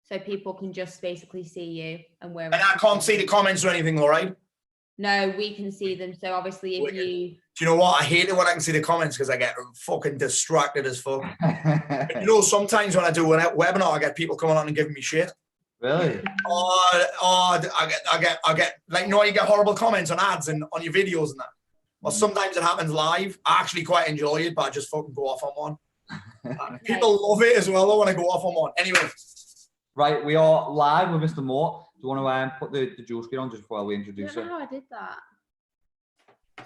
so people can just basically see you and where. And I can't see the comments or anything, all right? No, we can see them. So obviously if you... Do you know what? I hate it when I can see the comments because I get fucking distracted as fuck. You know, sometimes when I do a webinar, I get people coming on and giving me shit. Really? I get like, you know, you get horrible comments on ads and on your videos and that. Well, sometimes it happens live. I actually quite enjoy it, but I just fucking go off on one. People love it as well though, when I go off on one. Anyway. Right, we are live with Mr. Mort. Do you want to put the dual screen on just before we introduce I don't it? know how I did that.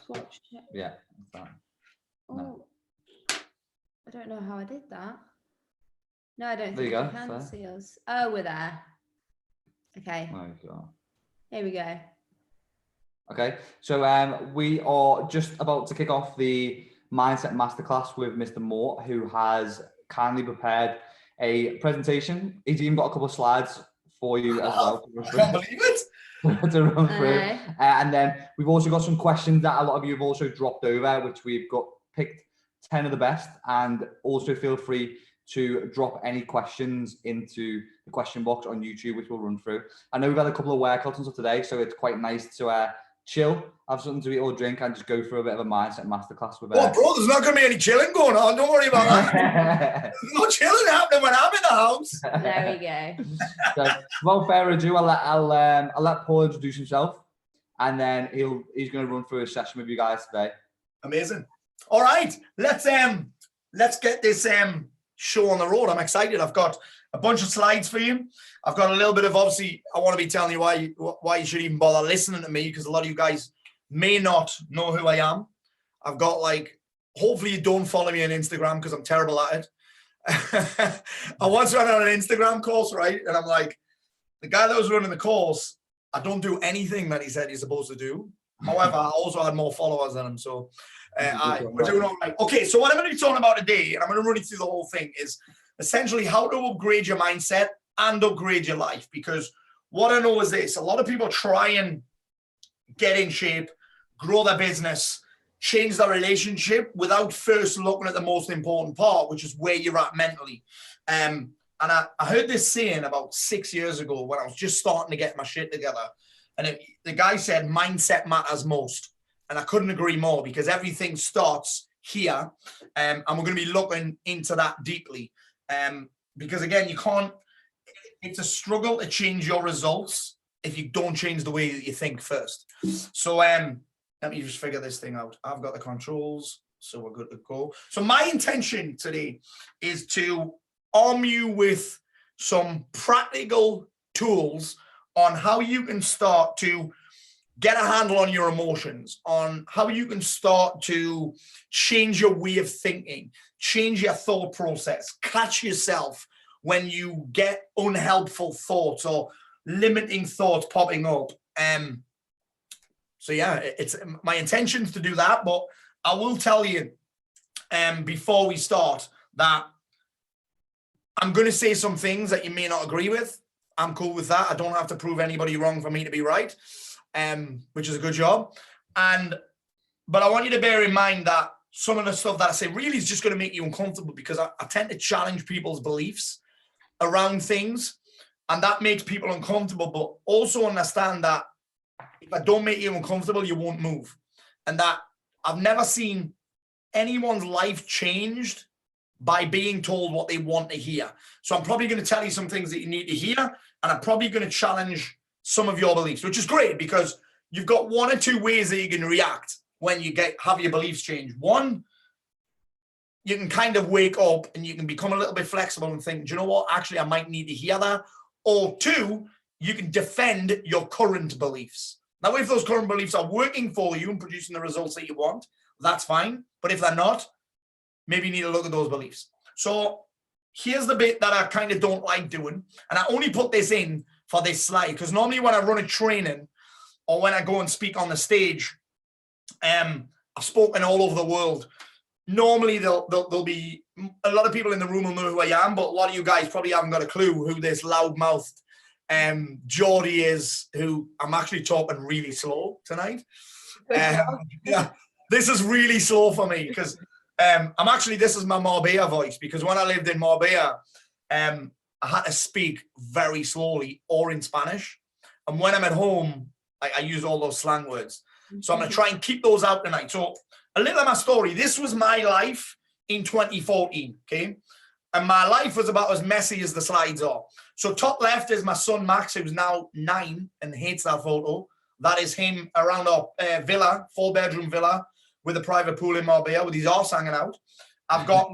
Swatch check. Yeah. That's fine. No. I don't know how I did that. No, I don't There think you you go. can Fair. see us. Oh, we're there. Okay. There you go. Here we go. Okay, so we are just about to kick off the Mindset Masterclass with Mr. Mort, who has kindly prepared a presentation. He's even got a couple of slides for you as well. I can't believe it. To run through. And then we've also got some questions that a lot of you have also dropped over, which we've got picked 10 of the best. And also feel free to drop any questions into the question box on YouTube, which we'll run through. I know we've had a couple of workouts and stuff today, so it's quite nice to chill, have something to eat or drink, and just go through a bit of a mindset masterclass with Oh, bro, there's not going to be any chilling going on. Don't worry about that. There's no chilling happening when I'm in the house. There we go. So, without further ado, I'll let Paul introduce himself, and then he's going to run through a session with you guys today. Amazing. All right, let's get this show on the road. I'm excited. I've got a bunch of slides for you. I've got a little bit of, obviously, I want to be telling you why you should even bother listening to me, because a lot of you guys may not know who I am. I've got hopefully you don't follow me on Instagram because I'm terrible at it. I once ran on an Instagram course, right? And I'm like, the guy that was running the course, I don't do anything that he said he's supposed to do. However, I also had more followers than him. So we're doing all right. Okay, so what I'm going to be talking about today, and I'm going to run you through the whole thing, is essentially how to upgrade your mindset and upgrade your life. Because what I know is this: a lot of people try and get in shape, grow their business, change their relationship without first looking at the most important part, which is where you're at mentally. And I heard this saying about 6 years ago when I was just starting to get my shit together. And the guy said, mindset matters most. And I couldn't agree more, because everything starts here. And we're going to be looking into that deeply. Because again, it's a struggle to change your results if you don't change the way that you think first. So let me just figure this thing out. I've got the controls, so we're good to go. So my intention today is to arm you with some practical tools on how you can start to get a handle on your emotions, on how you can start to change your way of thinking, change your thought process, catch yourself when you get unhelpful thoughts or limiting thoughts popping up. So yeah, it's my intention to do that, but I will tell you before we start that I'm going to say some things that you may not agree with. I'm cool with that. I don't have to prove anybody wrong for me to be right, which is a good job. But I want you to bear in mind that some of the stuff that I say really is just going to make you uncomfortable, because I tend to challenge people's beliefs around things, and that makes people uncomfortable. But also understand that if I don't make you uncomfortable, you won't move. And that I've never seen anyone's life changed by being told what they want to hear. So I'm probably going to tell you some things that you need to hear, and I'm probably going to challenge some of your beliefs, which is great, because you've got one or two ways that you can react when you have your beliefs change. One, you can kind of wake up and you can become a little bit flexible and think, do you know what? Actually, I might need to hear that. Or two, you can defend your current beliefs. Now, if those current beliefs are working for you and producing the results that you want, that's fine. But if they're not, maybe you need to look at those beliefs. So here's the bit that I kind of don't like doing. And I only put this in for this slide, because normally when I run a training or when I go and speak on the stage, I've spoken all over the world. Normally there'll be a lot of people in the room will know who I am, but a lot of you guys probably haven't got a clue who this loudmouthed Geordie is, who I'm actually talking really slow tonight. Yeah, this is really slow for me, because this is my Marbella voice, because when I lived in Marbella, I had to speak very slowly or in Spanish. And when I'm at home, I use all those slang words. So I'm going to try and keep those out tonight. So a little of my story. This was my life in 2014, okay? And my life was about as messy as the slides are. So top left is my son, Max, who's now 9 and hates that photo. That is him around our villa, 4-bedroom villa with a private pool in Marbella with his arse hanging out. I've got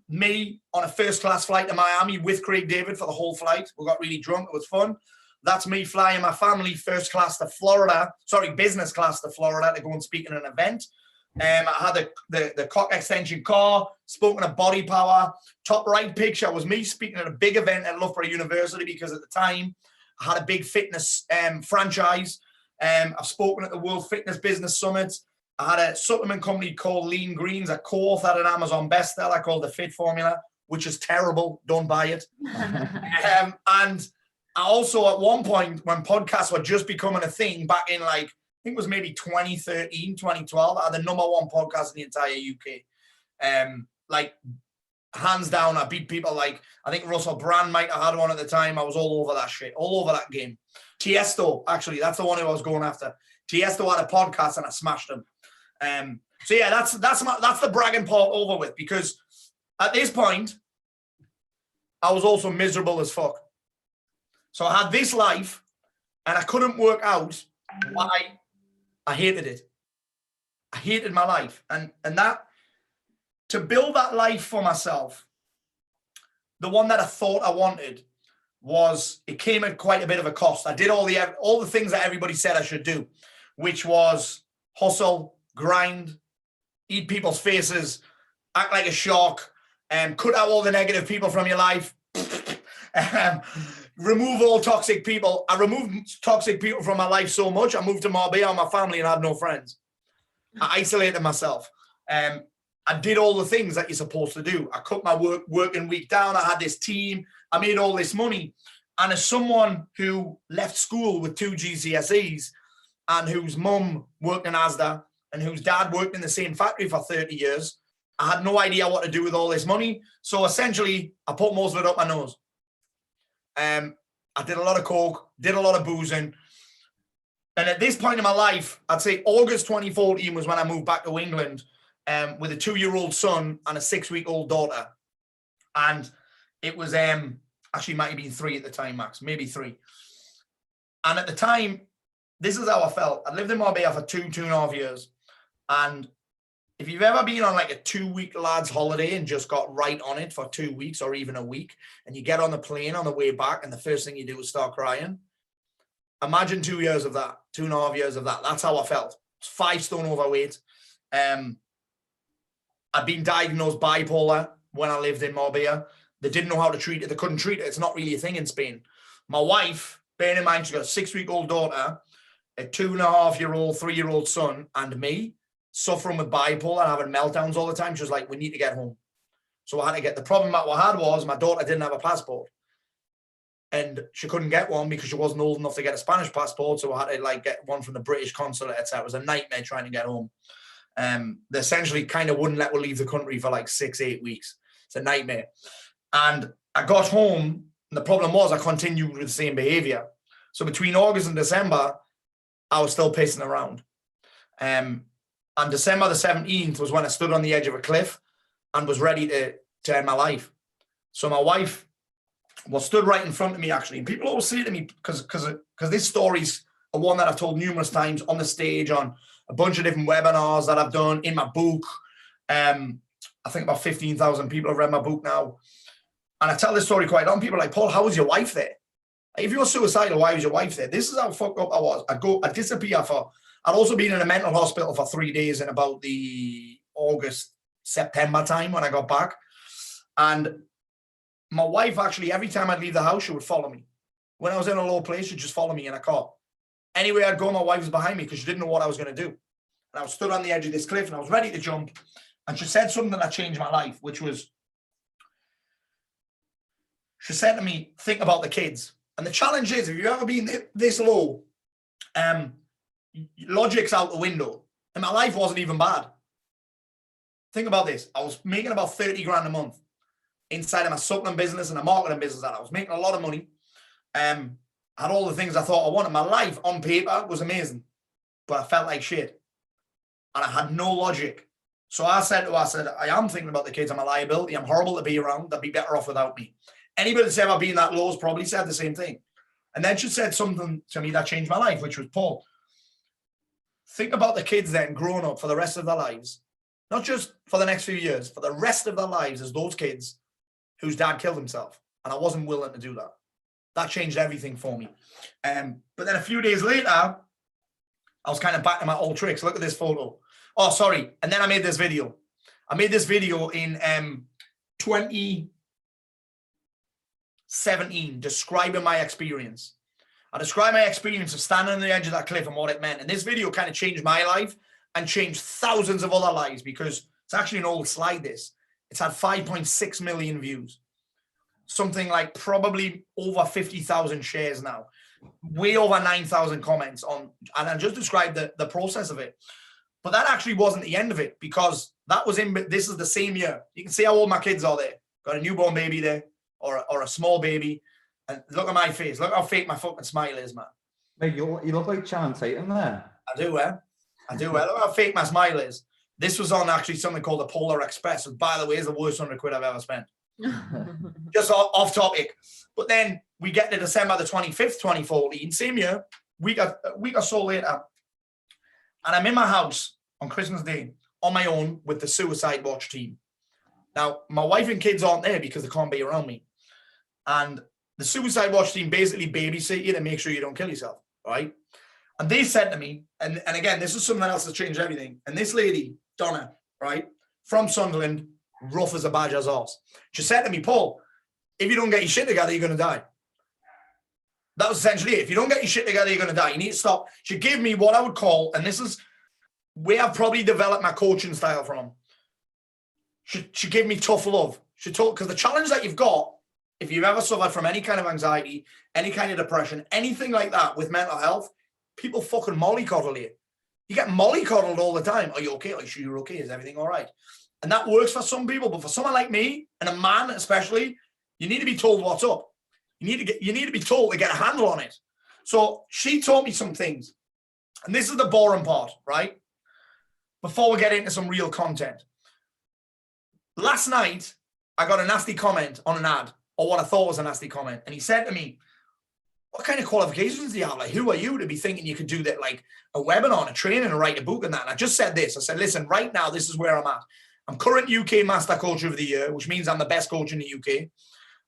me on a first-class flight to Miami with Craig David for the whole flight. We got really drunk. It was fun. That's me flying my family first class to Florida. Sorry, business class to Florida to go and speak in an event. I had the cock extension car, spoken of body power. Top right picture was me speaking at a big event at Loughborough University because at the time I had a big fitness franchise. I've spoken at the World Fitness Business Summit. I had a supplement company called Lean Greens, a co-author an Amazon bestseller called The Fit Formula, which is terrible. Don't buy it. And I also, at one point, when podcasts were just becoming a thing back in I think it was maybe 2013, 2012, I had the #1 podcast in the entire UK. Hands down, I beat people I think Russell Brand might have had one at the time. I was all over that shit, all over that game. Tiesto, actually, that's the one who I was going after. Tiesto had a podcast and I smashed him. So yeah, that's the bragging part over with, because at this point, I was also miserable as fuck. So I had this life and I couldn't work out why I hated it. I hated my life. And that, to build that life for myself, the one that I thought I wanted, it came at quite a bit of a cost. I did all the things that everybody said I should do, which was hustle, grind, eat people's faces, act like a shark, cut out all the negative people from your life, remove all toxic people. I removed toxic people from my life so much, I moved to Marbella with my family and I had no friends. I isolated myself. I did all the things that you're supposed to do. I cut my working week down. I had this team. I made all this money. And as someone who left school with 2 GCSEs and whose mum worked in Asda and whose dad worked in the same factory for 30 years, I had no idea what to do with all this money. So essentially, I put most of it up my nose. I did a lot of coke, did a lot of boozing. And at this point in my life, I'd say August 2014 was when I moved back to England with a 2-year-old son and a 6-week-old daughter. And it was, actually might have been 3 at the time, Max, maybe 3. And at the time, this is how I felt. I lived in Marbella for 2.5 years. And if you've ever been on a 2-week lads holiday and just got right on it for 2 weeks or even a week, and you get on the plane on the way back and the first thing you do is start crying, imagine 2 years of that, 2.5 years of that. That's how I felt. 5 stone overweight. I'd been diagnosed bipolar when I lived in Marbella. They didn't know how to treat it. They couldn't treat it. It's not really a thing in Spain. My wife, bearing in mind she's got a 6-week-old daughter, a 2.5-year-old, 3-year-old son, and me, suffering with bipolar and having meltdowns all the time. She was like, we need to get home. So I had to get, the problem that I had was my daughter didn't have a passport. And she couldn't get one because she wasn't old enough to get a Spanish passport. So I had to get one from the British consulate, etc. It was a nightmare trying to get home. They essentially kind of wouldn't let her leave the country for 6-8 weeks. It's a nightmare. And I got home, and the problem was I continued with the same behavior. So between August and December, I was still pacing around. And December the 17th was when I stood on the edge of a cliff and was ready to end my life. So my wife was stood right in front of me, actually. And people always say to me, because this story's a one that I've told numerous times on the stage, on a bunch of different webinars that I've done, in my book. I think about 15,000 people have read my book now. And I tell this story quite often. People are like, Paul, how was your wife there? If you're suicidal, why was your wife there? This is how fucked up I was. I'd disappear I'd also been in a mental hospital for 3 days in about the August, September time when I got back. And my wife, actually, every time I'd leave the house, she would follow me. When I was in a low place, she'd just follow me in a car. Anywhere I'd go, my wife was behind me because she didn't know what I was going to do. And I was stood on the edge of this cliff and I was ready to jump. And she said something that changed my life, which was, she said to me, think about the kids. And the challenge is, if you've ever been this low, logic's out the window. And my life wasn't even bad. Think about this. I was making about 30 grand a month. inside of my supplement business and a marketing business that I was making a lot of money. Had all the things I thought I wanted. My life on paper was amazing, but I felt like shit. And I had no logic. So I said to her, I am thinking about the kids. I'm a liability. I'm horrible to be around. They'd be better off without me. Anybody that's ever been that low has probably said the same thing. And then she said something to me that changed my life, which was, Paul, think about the kids then growing up for the rest of their lives, not just for the next few years, for the rest of their lives as those kids whose dad killed himself. And I wasn't willing to do that. That changed everything for me. But then a few days later, I was kind of back to my old tricks. Look at this photo. Oh, sorry. And then I made this video. I made this video in 2017 describing my experience. I described my experience of standing on the edge of that cliff and what it meant. And this video kind of changed my life and changed thousands of other lives, because it's actually an old slide, this. It's had 5.6 million views. Something like probably over 50,000 shares now. Way over 9,000 comments on, and I just described the process of it. But that actually wasn't the end of it, because that was this is the same year. You can see how old my kids are there. Got a newborn baby there, or a small baby. And look at my face. Look how fake my fucking smile is, man. Mate, you look like Channing Tatum there. I do, eh? I do, eh? Look how fake my smile is. This was on actually something called the Polar Express, which, by the way, is the worst £100 I've ever spent. Just off topic. But then we get to December the 25th, 2014, same year, a week or so later, and I'm in my house on Christmas Day on my own with the Suicide Watch team. Now, my wife and kids aren't there because they can't be around me. And the Suicide Watch team basically babysit you to make sure you don't kill yourself, right? And they said to me, and again, this is something else that's changed everything. And this lady, Donna, right, from Sunderland, rough as a badger's horse, she said to me, Paul, if you don't get your shit together, you're going to die. That was essentially it. If you don't get your shit together, you're going to die. You need to stop. She gave me what I would call, and this is where I've probably developed my coaching style from. She gave me tough love. She told, because the challenge that you've got, if you've ever suffered from any kind of anxiety, any kind of depression, anything like that with mental health, people fucking mollycoddle you. You get mollycoddled all the time. Are you okay? Are you sure you're okay? Is everything all right? And that works for some people, but for someone like me, and a man especially, you need to be told what's up. You need to be told to get a handle on it. So she taught me some things. And this is the boring part, right? Before we get into some real content. Last night, I got a nasty comment on an ad, or what I thought was a nasty comment. And he said to me, what kind of qualifications do you have? Like, who are you to be thinking you could do that, like a webinar, a training, and write a book and that? And I just said this. I said, listen, right now, this is where I'm at. I'm current UK Master Coach of the Year, which means I'm the best coach in the UK.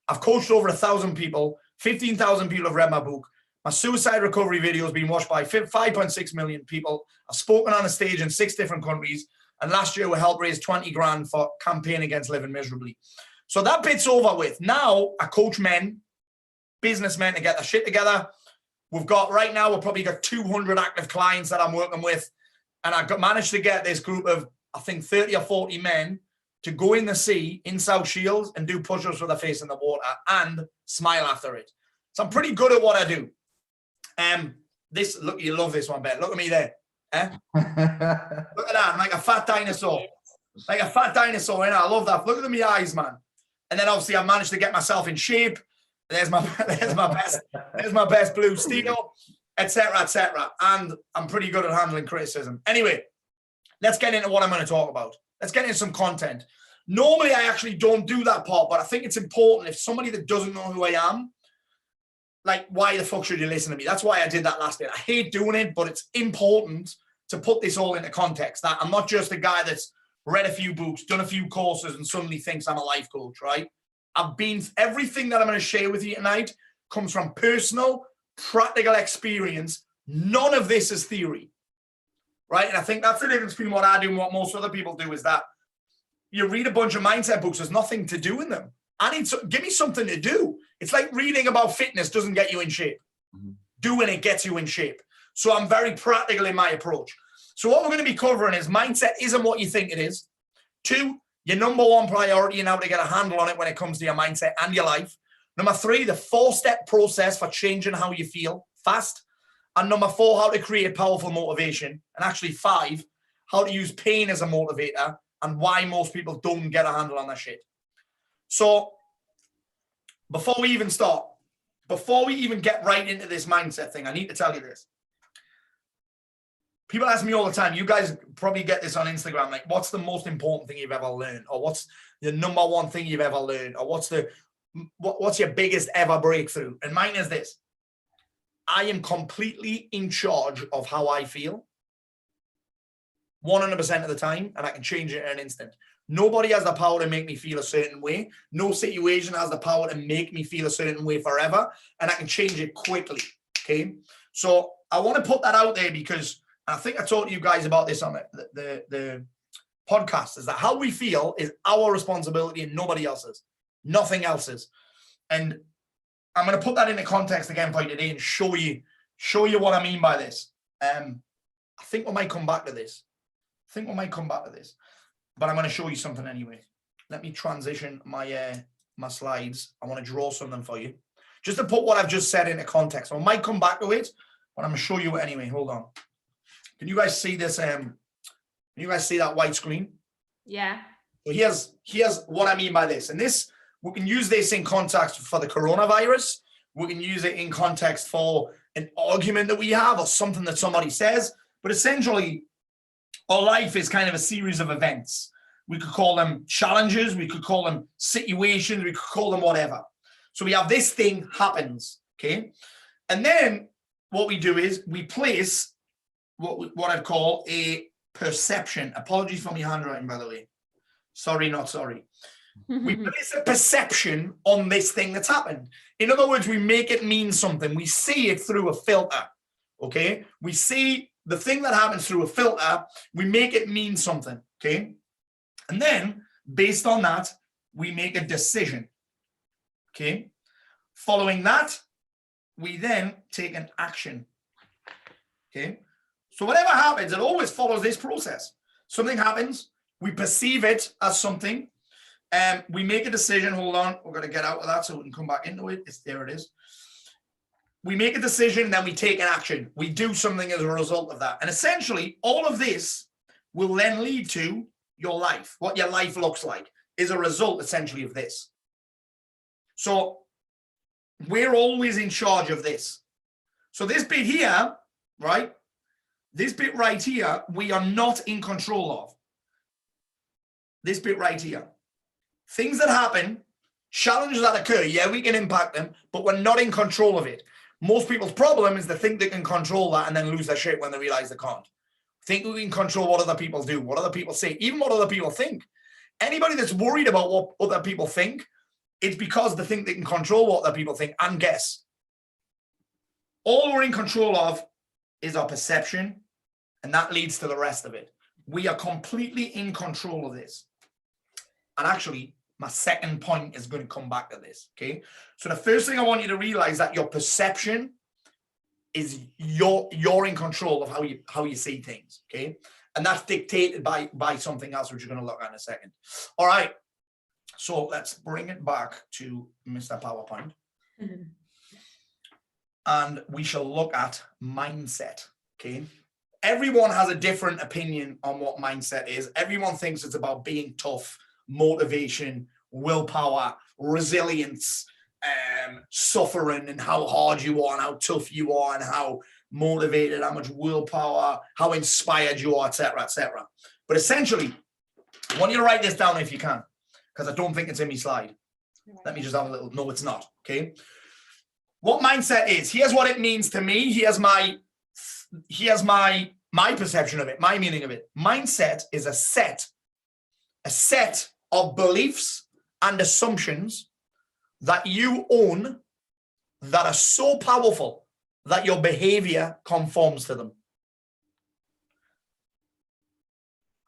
I've coached over 1,000 people. 15,000 people have read my book. My suicide recovery video has been watched by 5.6 million people. I've spoken on a stage in 6 different countries. And last year we helped raise 20 grand for campaign against living miserably. So that bit's over with. Now I coach men, businessmen to get their shit together. We've probably got 200 active clients that I'm working with. And I managed to get this group of, I think, 30 or 40 men to go in the sea in South Shields and do push-ups with their face in the water and smile after it. So I'm pretty good at what I do. Look, you love this one, Ben. Look at me there. Eh? Look at that. I'm like a fat dinosaur. Like a fat dinosaur. I love that. Look at my eyes, man. And then obviously I managed to get myself in shape. There's my best blue steel, etc., etc. And I'm pretty good at handling criticism. Anyway, let's get into what I'm going to talk about. Let's get into some content. Normally, I actually don't do that part, but I think it's important if somebody that doesn't know who I am, like, why the fuck should you listen to me? That's why I did that last bit. I hate doing it, but it's important to put this all into context. That I'm not just a guy that's read a few books, done a few courses, and suddenly thinks I'm a life coach, right? Everything that I'm going to share with you tonight comes from personal, practical experience. None of this is theory. Right? And I think that's the difference between what I do and what most other people do, is that you read a bunch of mindset books, there's nothing to do in them. Give me something to do. It's like reading about fitness doesn't get you in shape. Mm-hmm. Doing it gets you in shape. So I'm very practical in my approach. So what we're going to be covering is mindset isn't what you think it is. 2, your number 1 priority and how to get a handle on it when it comes to your mindset and your life. Number 3, the 4-step process for changing how you feel fast. And number 4, how to create powerful motivation. And actually 5, how to use pain as a motivator and why most people don't get a handle on that shit. So before we even start, before we even get right into this mindset thing, I need to tell you this. People ask me all the time, you guys probably get this on Instagram, like, what's the most important thing you've ever learned? Or what's the number one thing you've ever learned? Or what's your biggest ever breakthrough? And mine is this. I am completely in charge of how I feel 100% of the time, and I can change it in an instant. Nobody has the power to make me feel a certain way. No situation has the power to make me feel a certain way forever, and I can change it quickly, okay? So I want to put that out there because I think I talked to you guys about this on the podcast, is that how we feel is our responsibility and nobody else's, nothing else's. And I'm going to put that into context again for you today and show you what I mean by this. I think we might come back to this. But I'm going to show you something anyway. Let me transition my slides. I want to draw something for you, just to put what I've just said into context. I might come back to it, but I'm going to show you anyway. Hold on. Can you guys see this? Can you guys see that white screen? Yeah. So here's what I mean by this. And this, we can use this in context for the coronavirus. We can use it in context for an argument that we have or something that somebody says. But essentially, our life is kind of a series of events. We could call them challenges. We could call them situations. We could call them whatever. So we have this thing happens, okay? And then what we do is we place what I'd call a perception. Apologies for my handwriting, by the way. Sorry, not sorry. We place a perception on this thing that's happened. In other words, we make it mean something. We see it through a filter, okay? We see the thing that happens through a filter. We make it mean something, okay? And then, based on that, we make a decision, okay? Following that, we then take an action, okay? So whatever happens, it always follows this process. Something happens, we perceive it as something, and we make a decision. Hold on, we're going to get out of that so we can come back into it. There it is. We make a decision, then we take an action. We do something as a result of that. And essentially, all of this will then lead to your life. What your life looks like is a result, essentially, of this. So we're always in charge of this. So this bit here, right? This bit right here, we are not in control of. This bit right here. Things that happen, challenges that occur, yeah, we can impact them, but we're not in control of it. Most people's problem is they think they can control that and then lose their shit when they realize they can't. Think we can control what other people do, what other people say, even what other people think. Anybody that's worried about what other people think, it's because they think they can control what other people think and guess. All we're in control of is our perception, and that leads to the rest of it. We are completely in control of this. And actually, my second point is going to come back to this, okay? So the first thing I want you to realize that your perception is you're in control of how you see things, okay? And that's dictated by something else, which you're going to look at in a second. All right. So let's bring it back to Mr. PowerPoint. And we shall look at mindset, okay? Everyone has a different opinion on what mindset is. Everyone thinks it's about being tough, motivation, willpower, resilience, suffering, and how hard you are and how tough you are and how motivated, how much willpower, how inspired you are, etc., etc. But essentially, I want you to write this down if you can, because I don't think it's in my slide. Let me just have a little, no, it's not, okay? What mindset is, here's what it means to me. Here's my perception of it, my meaning of it. Mindset is a set of beliefs and assumptions that you own that are so powerful that your behavior conforms to them.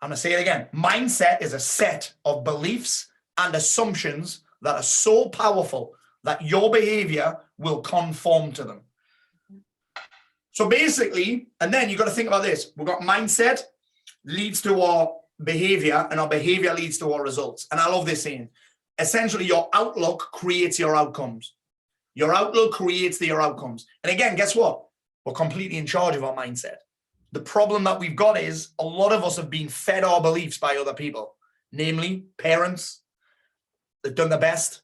I'm going to say it again. Mindset is a set of beliefs and assumptions that are so powerful that your behavior will conform to them. So basically, and then you've got to think about this. We've got mindset leads to our behavior, and our behavior leads to our results. And I love this saying. Essentially, your outlook creates your outcomes. Your outlook creates your outcomes. And again, guess what? We're completely in charge of our mindset. The problem that we've got is a lot of us have been fed our beliefs by other people, namely parents, that done the best,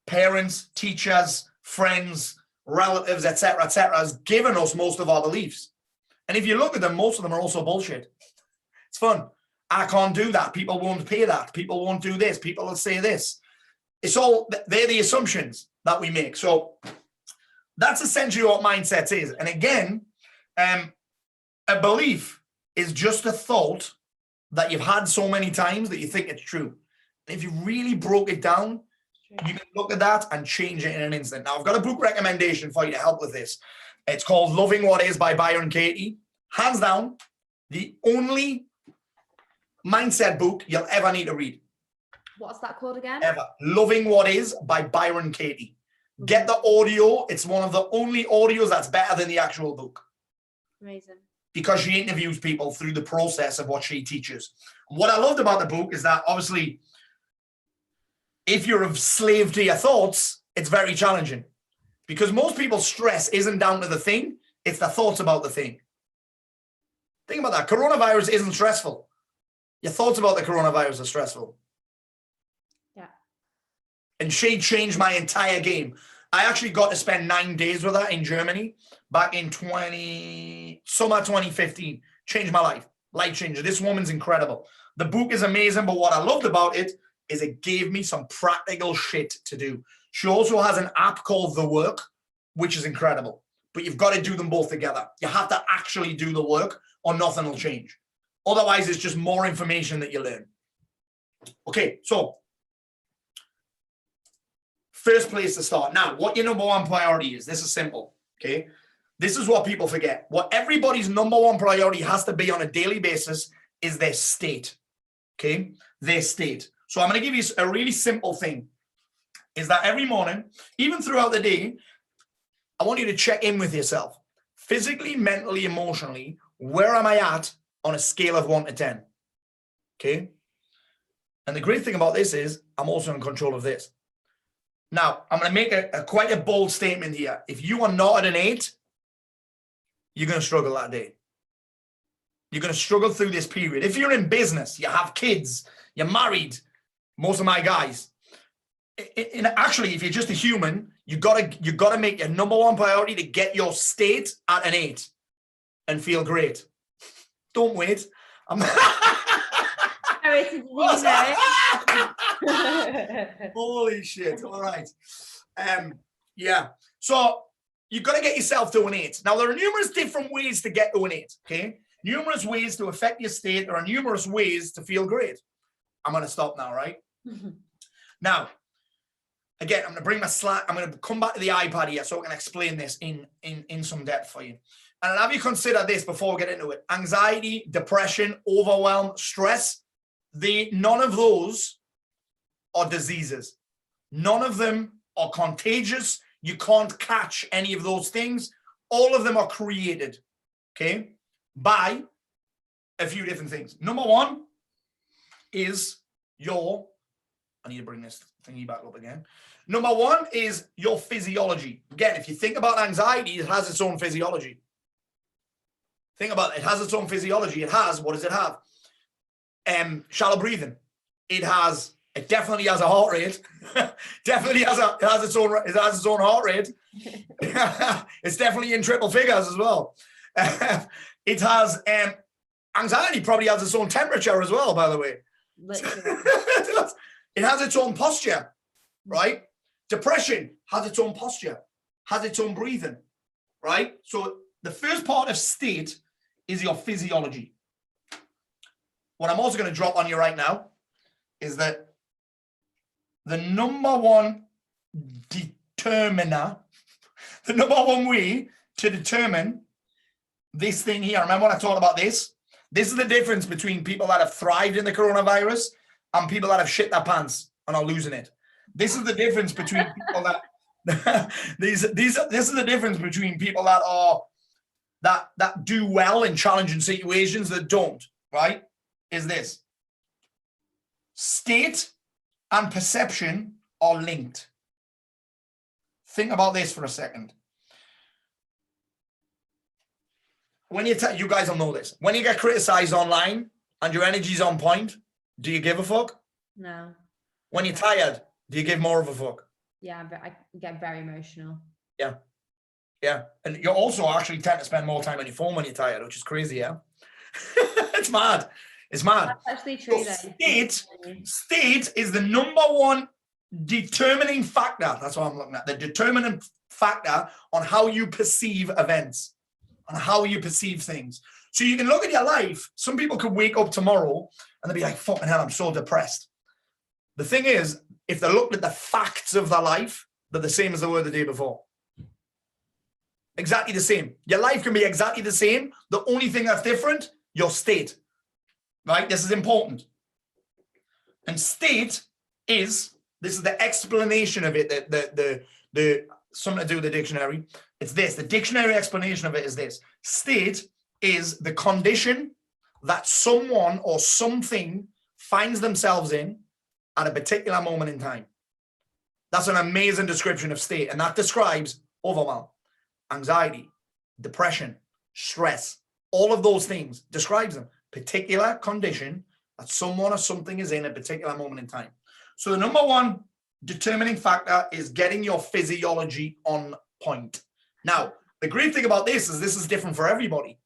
parents, teachers, friends, relatives, etc., has given us most of our beliefs. And if you look at them, most of them are also bullshit. It's fun. I can't do that. People won't pay that. People won't do this. People will say this. It's all, they're the assumptions that we make. So that's essentially what mindset is. And again, a belief is just a thought that you've had so many times that you think it's true. And if you really broke it down, you can look at that and change it in an instant. Now, I've got a book recommendation for you to help with this. It's called Loving What Is by Byron Katie. Hands down, the only mindset book you'll ever need to read. What's that called again? Ever. Loving What Is by Byron Katie. Get the audio. It's one of the only audios that's better than the actual book. Amazing. Because she interviews people through the process of what she teaches. What I loved about the book is that obviously, if you're a slave to your thoughts, it's very challenging. Because most people's stress isn't down to the thing, it's the thoughts about the thing. Think about that. Coronavirus isn't stressful. Your thoughts about the coronavirus are stressful. Yeah. And she changed my entire game. I actually got to spend 9 days with her in Germany back in summer 2015. Changed my life. Life changer. This woman's incredible. The book is amazing, but what I loved about it is it gave me some practical shit to do. She also has an app called The Work, which is incredible. But you've got to do them both together. You have to actually do the work or nothing will change. Otherwise, it's just more information that you learn. Okay, so first place to start. Now, what your number one priority is, this is simple, okay? This is what people forget. What everybody's number one priority has to be on a daily basis is their state, okay? Their state. So I'm going to give you a really simple thing, is that every morning, even throughout the day, I want you to check in with yourself. Physically, mentally, emotionally, where am I at on a scale of 1 to 10? Okay? And the great thing about this is I'm also in control of this. Now, I'm going to make quite a bold statement here. If you are not at an 8, you're going to struggle that day. You're going to struggle through this period. If you're in business, you have kids, you're married, most of my guys. Actually, if you're just a human, you gotta make your number one priority to get your state at an 8 and feel great. Don't wait. Holy shit. All right. Yeah. So you've got to get yourself to an 8. Now, there are numerous different ways to get to an 8, okay? Numerous ways to affect your state. There are numerous ways to feel great. I'm going to stop now, right? Now, again, I'm going to bring my slide. I'm going to come back to the iPad here so I can explain this in some depth for you. And I'll have you consider this before we get into it. Anxiety, depression, overwhelm, stress, none of those are diseases. None of them are contagious. You can't catch any of those things. All of them are created, okay, by a few different things. Number one is I need to bring this thingy back up again. Number one is your physiology. Again, if you think about anxiety, it has its own physiology. Think about it. It has its own physiology. It has, what does it have? Shallow breathing. It definitely has a heart rate. Definitely it has its own heart rate. It's definitely in triple figures as well. It has anxiety probably has its own temperature as well, by the way. It has its own posture, right? Depression has its own posture, has its own breathing, right? So the first part of state is your physiology. What I'm also going to drop on you right now is that the number one determiner, the number one way to determine this thing here, remember when I talked about this? This is the difference between people that have thrived in the coronavirus and people that have shit their pants and are losing it. This is the difference between people that this is the difference between people that are that do well in challenging situations that don't, right? Is this. State and perception are linked. Think about this for a second. When you guys will know this. When you get criticized online and your energy's on point, do you give a fuck? No. When you're tired Do you give more of a fuck? Yeah, but I get very emotional. Yeah. Yeah. And you also actually tend to spend more time on your phone when you're tired, which is crazy, yeah? It's mad. It's mad. That's actually true. State is the number one determining factor. That's what I'm looking at. The determinant factor on how you perceive events, on how you perceive things. So you can look at your life. Some people could wake up tomorrow and they'll be like, fucking hell, I'm so depressed. The thing is, if they looked at the facts of their life, they're the same as they were the day before. Exactly the same. Your life can be exactly the same. The only thing that's different, your state. Right? This is important. And state is, this is the explanation of it, the something to do with the dictionary. It's this. The dictionary explanation of it is this. State is the condition that someone or something finds themselves in at a particular moment in time. That's an amazing description of state. And that describes overwhelm, anxiety, depression, stress, all of those things describes them. Particular condition that someone or something is in a particular moment in time. So the number one determining factor is getting your physiology on point. Now, the great thing about this is different for everybody.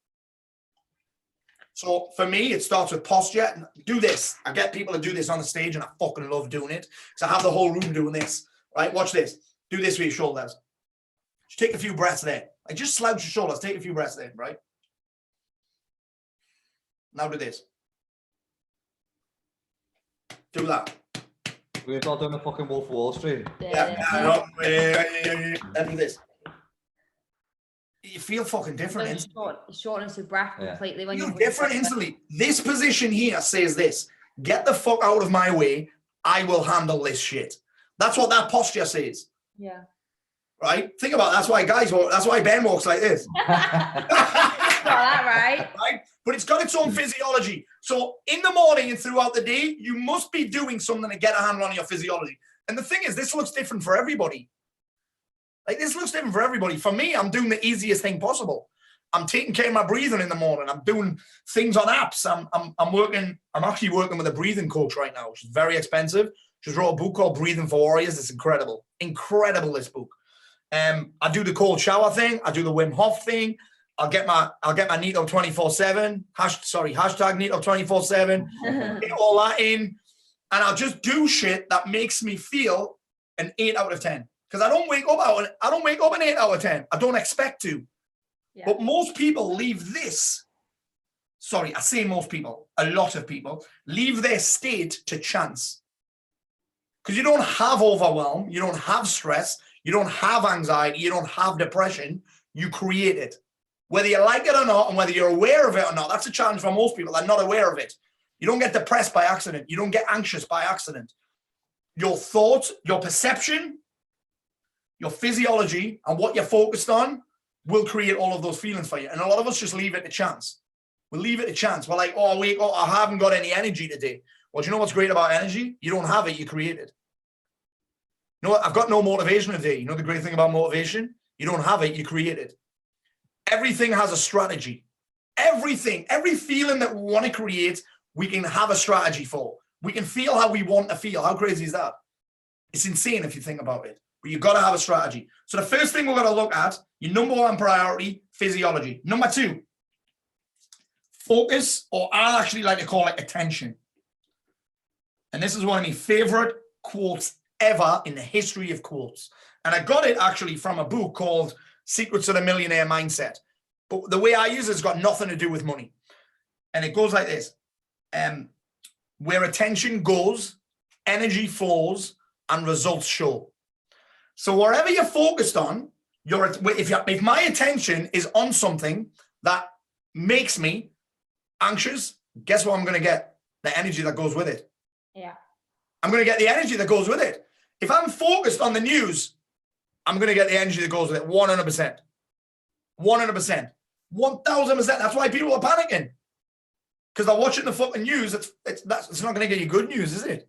So for me, it starts with posture. Do this. I get people to do this on the stage and I fucking love doing it because I have the whole room doing this, right? Watch this. Do this with your shoulders. Just take a few breaths there. Like just slouch your shoulders. Take a few breaths there, right? Now do this. Do that. We're not doing a fucking Wolf of Wall Street. Yeah. Then do this. You feel fucking different instantly. Shortness of breath completely. When you're different instantly. This position here says this. Get the fuck out of my way. I will handle this shit. That's what that posture says. Yeah. Right? Think about it. That's why Ben walks like this. Got that right. Right? But it's got its own physiology. So in the morning and throughout the day, you must be doing something to get a handle on your physiology. And the thing is, this looks different for everybody. Like this looks different for everybody. For me, I'm doing the easiest thing possible. I'm taking care of my breathing in the morning. I'm doing things on apps. I'm actually working with a breathing coach right now, which is very expensive. She's wrote a book called Breathing for Warriors. It's incredible. Incredible, this book. I do the cold shower thing. I do the Wim Hof thing. I'll get my Neato 24/7. Hashtag Neato 24/7. Get all that in. And I'll just do shit that makes me feel an 8 out of 10. Because I don't wake up an 8 out of 10. I don't expect to. Yeah. But most people leave this. Sorry, I say most people. A lot of people leave their state to chance. Because you don't have overwhelm. You don't have stress. You don't have anxiety. You don't have depression. You create it. Whether you like it or not, and whether you're aware of it or not, that's a challenge for most people. They're not aware of it. You don't get depressed by accident. You don't get anxious by accident. Your thoughts, your perception, your physiology, and what you're focused on will create all of those feelings for you. And a lot of us just leave it to chance. We leave it to chance. We're like, oh, wait, I haven't got any energy today. Well, do you know what's great about energy? You don't have it, you create it. You know what? I've got no motivation today. You know the great thing about motivation? You don't have it, you create it. Everything has a strategy. Everything, every feeling that we want to create, we can have a strategy for. We can feel how we want to feel. How crazy is that? It's insane if you think about it. But you've got to have a strategy. So the first thing we're going to look at, your number one priority, physiology. Number two, focus, or I actually like to call it attention. And this is one of my favorite quotes ever in the history of quotes. And I got it actually from a book called Secrets of the Millionaire Mindset. But the way I use it has got nothing to do with money. And it goes like this. Where attention goes, energy flows, and results show. So wherever you're focused on, if my attention is on something that makes me anxious, guess what I'm going to get? The energy that goes with it. Yeah. I'm going to get the energy that goes with it. If I'm focused on the news, I'm going to get the energy that goes with it. 100%. 100%. 1000%. That's why people are panicking. Because they're watching the fucking news. It's not going to get you good news, is it?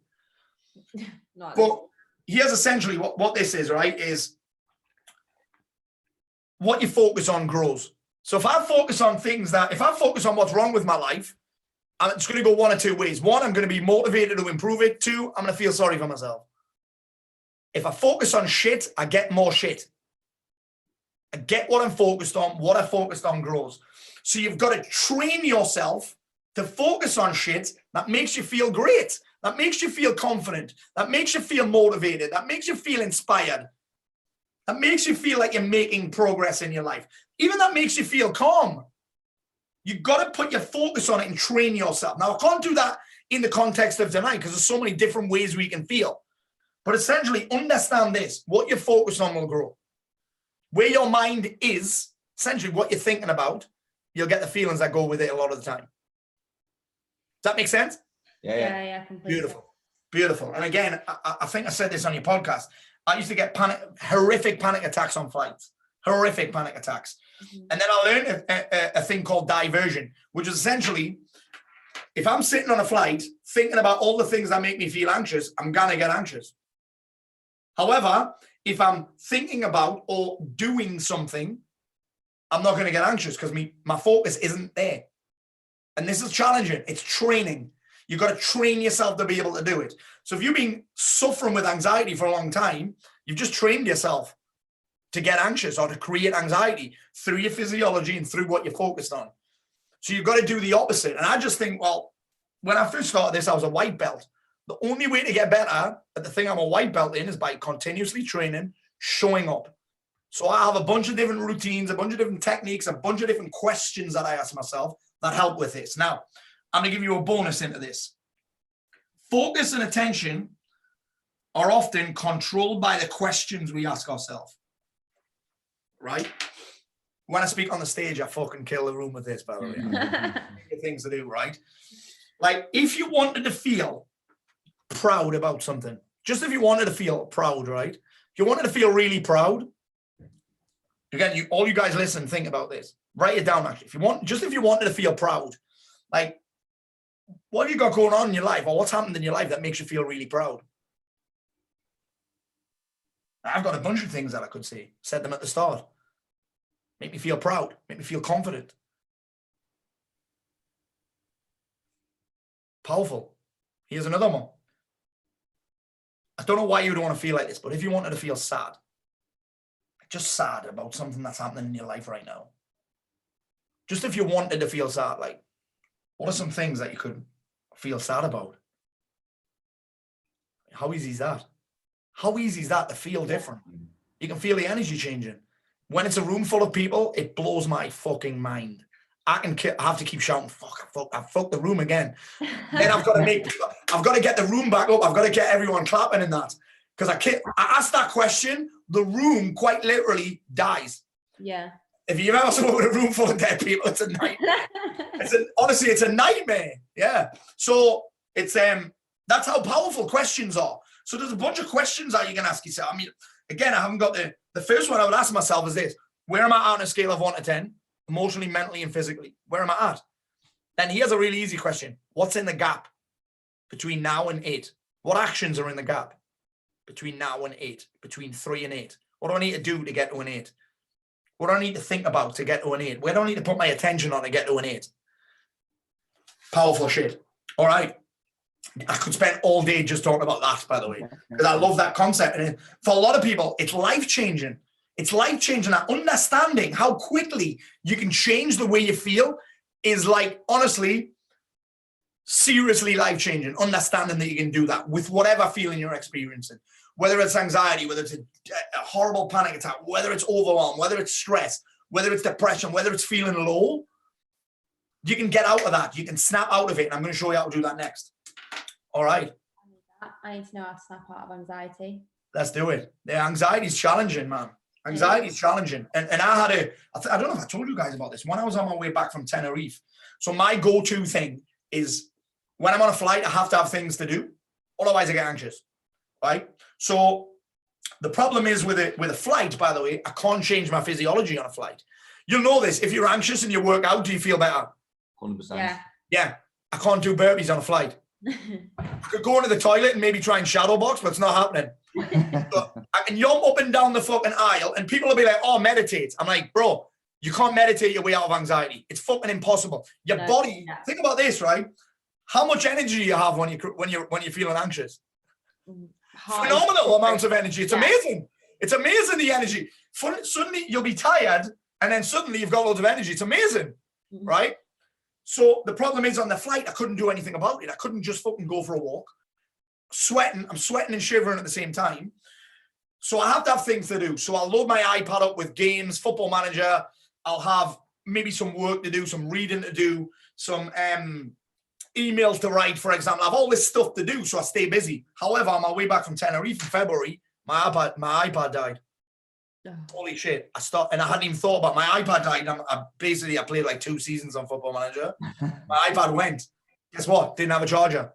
But here's essentially what this is, right? Is what you focus on grows. So if I focus on if I focus on what's wrong with my life, it's going to go one or two ways. One, I'm going to be motivated to improve it. Two, I'm going to feel sorry for myself. If I focus on shit, I get more shit. I get what I'm focused on. What I focused on grows. So you've got to train yourself to focus on shit that makes you feel great, that makes you feel confident, that makes you feel motivated, that makes you feel inspired, that makes you feel like you're making progress in your life, even that makes you feel calm. You've got to put your focus on it and train yourself. Now, I can't do that in the context of tonight because there's so many different ways we can feel. But essentially, understand this. What you're focused on will grow. Where your mind is, essentially what you're thinking about, you'll get the feelings that go with it a lot of the time. Does that make sense? Yeah, completely. Beautiful. Beautiful. And again, I think I said this on your podcast. I used to get horrific panic attacks on flights. Horrific panic attacks. Mm-hmm. And then I learned a thing called diversion, which is essentially, if I'm sitting on a flight thinking about all the things that make me feel anxious, I'm going to get anxious. However, if I'm thinking about or doing something, I'm not going to get anxious because my focus isn't there. And this is challenging. It's training. You've got to train yourself to be able to do it. So if you've been suffering with anxiety for a long time, you've just trained yourself to get anxious or to create anxiety through your physiology and through what you're focused on. So you've got to do the opposite. And I just think, well, when I first started this, I was a white belt. The only way to get better at the thing I'm a white belt in is by continuously training, showing up. So I have a bunch of different routines, a bunch of different techniques, a bunch of different questions that I ask myself that help with this. Now, I'm going to give you a bonus into this. Focus and attention are often controlled by the questions we ask ourselves. Right? When I speak on the stage, I fucking kill the room with this, by the way. Things to do, right? Like, if you wanted to feel proud about something, just if you wanted to feel proud, right? If you wanted to feel really proud, again, all you guys listen, think about this. Write it down, actually. If you wanted to feel proud, like, what have you got going on in your life, or what's happened in your life that makes you feel really proud? I've got a bunch of things that I could say. Said them at the start. Make me feel proud. Make me feel confident. Powerful. Here's another one. I don't know why you would want to feel like this, but if you wanted to feel sad, just sad about something that's happening in your life right now, just if you wanted to feel sad, like, what are some things that you could feel sad about? How easy is that? How easy is that to feel different? You can feel the energy changing. When it's a room full of people, it blows my fucking mind. I have to keep shouting, I fucked the room again. Then I've got to get the room back up. I've got to get everyone clapping in that. Because I ask that question, the room quite literally dies. Yeah. If you've ever seen a room full of dead people, it's a nightmare. Honestly, it's a nightmare. Yeah. So it's that's how powerful questions are. So there's a bunch of questions that you can ask yourself. I mean, again, I haven't got the first one I would ask myself is this: where am I at on a scale of 1 to 10? Emotionally, mentally, and physically. Where am I at? Then here's a really easy question. What's in the gap between now and 8? What actions are in the gap between now and 8? Between 3 and 8? What do I need to do to get to an 8? What do I need to think about to get to an 8? Where do I need to put my attention on to get to an 8? Powerful shit. All right. I could spend all day just talking about that, by the way, because I love that concept. And for a lot of people, it's life-changing. It's life-changing. That understanding how quickly you can change the way you feel is, like, honestly, seriously life-changing. Understanding that you can do that with whatever feeling you're experiencing, whether it's anxiety, whether it's a horrible panic attack, whether it's overwhelm, whether it's stress, whether it's depression, whether it's feeling low, you can get out of that. You can snap out of it. And I'm going to show you how to do that next. All right. I need to know how to snap out of anxiety. Let's do it. Yeah, anxiety is challenging, man. Anxiety is challenging. And I don't know if I told you guys about this. When I was on my way back from Tenerife, so my go-to thing is when I'm on a flight, I have to have things to do. Otherwise, I get anxious, right? So the problem is with a flight, by the way, I can't change my physiology on a flight. You'll know this. If you're anxious and you work out, do you feel better? 100%. Yeah. I can't do burpees on a flight. I could go into the toilet and maybe try and shadow box, but it's not happening. So I can yump up and down the fucking aisle and people will be like, oh, meditate. I'm like, bro, you can't meditate your way out of anxiety. It's fucking impossible. Your body, think about this, right? How much energy do you have when you're feeling anxious? phenomenal amounts of energy. It's amazing. It's amazing, the energy. Suddenly you'll be tired and then suddenly you've got loads of energy. It's amazing, right? So the problem is on the flight, I couldn't do anything about it. I couldn't just fucking go for a walk. I'm sweating and shivering at the same time. So I have to have things to do. So I'll load my iPad up with games, Football Manager. I'll have maybe some work to do, some reading to do, some emails to write, for example. I have all this stuff to do, so I stay busy. However, on my way back from Tenerife in February, my iPad died. Holy shit. And I hadn't even thought about my iPad died. I played like 2 seasons on Football Manager. My iPad went. Guess what? Didn't have a charger.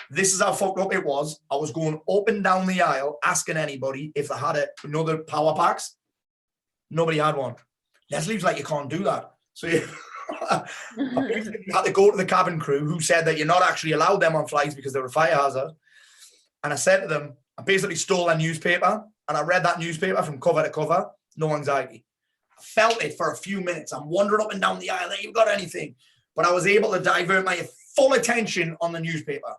This is how fucked up it was. I was going up and down the aisle asking anybody if they had another power packs. Nobody had one. Leslie's like, you can't do that. So I had to go to the cabin crew, who said that you're not actually allowed them on flights because they're a fire hazard. And I said to them, I basically stole a newspaper and I read that newspaper from cover to cover. No anxiety. I felt it for a few minutes. I'm wandering up and down the aisle. They ain't got anything. But I was able to divert my full attention on the newspaper.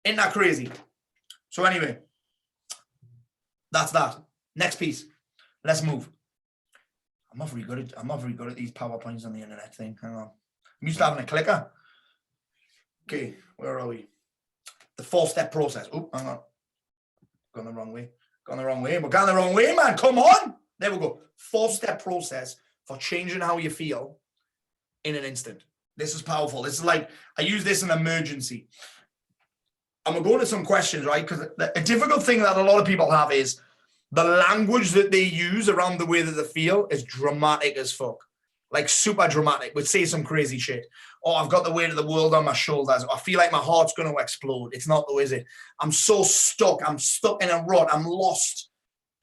Isn't that crazy? So anyway, that's that. Next piece. Let's move. I'm not very good at these PowerPoints on the internet thing. Hang on. I'm used to having a clicker. Okay, where are we? The 4-step process. Oh, hang on. Gone the wrong way. We're going the wrong way, man. Come on. There we go. 4-step process for changing how you feel in an instant. This is powerful. This is like, I use this in emergency. I'm going to go into some questions, right? Because a difficult thing that a lot of people have is the language that they use around the way that they feel is dramatic as fuck. Like super dramatic. Would say some crazy shit. Oh, I've got the weight of the world on my shoulders. I feel like my heart's going to explode. It's not though, is it? I'm so stuck. I'm stuck in a rut. I'm lost.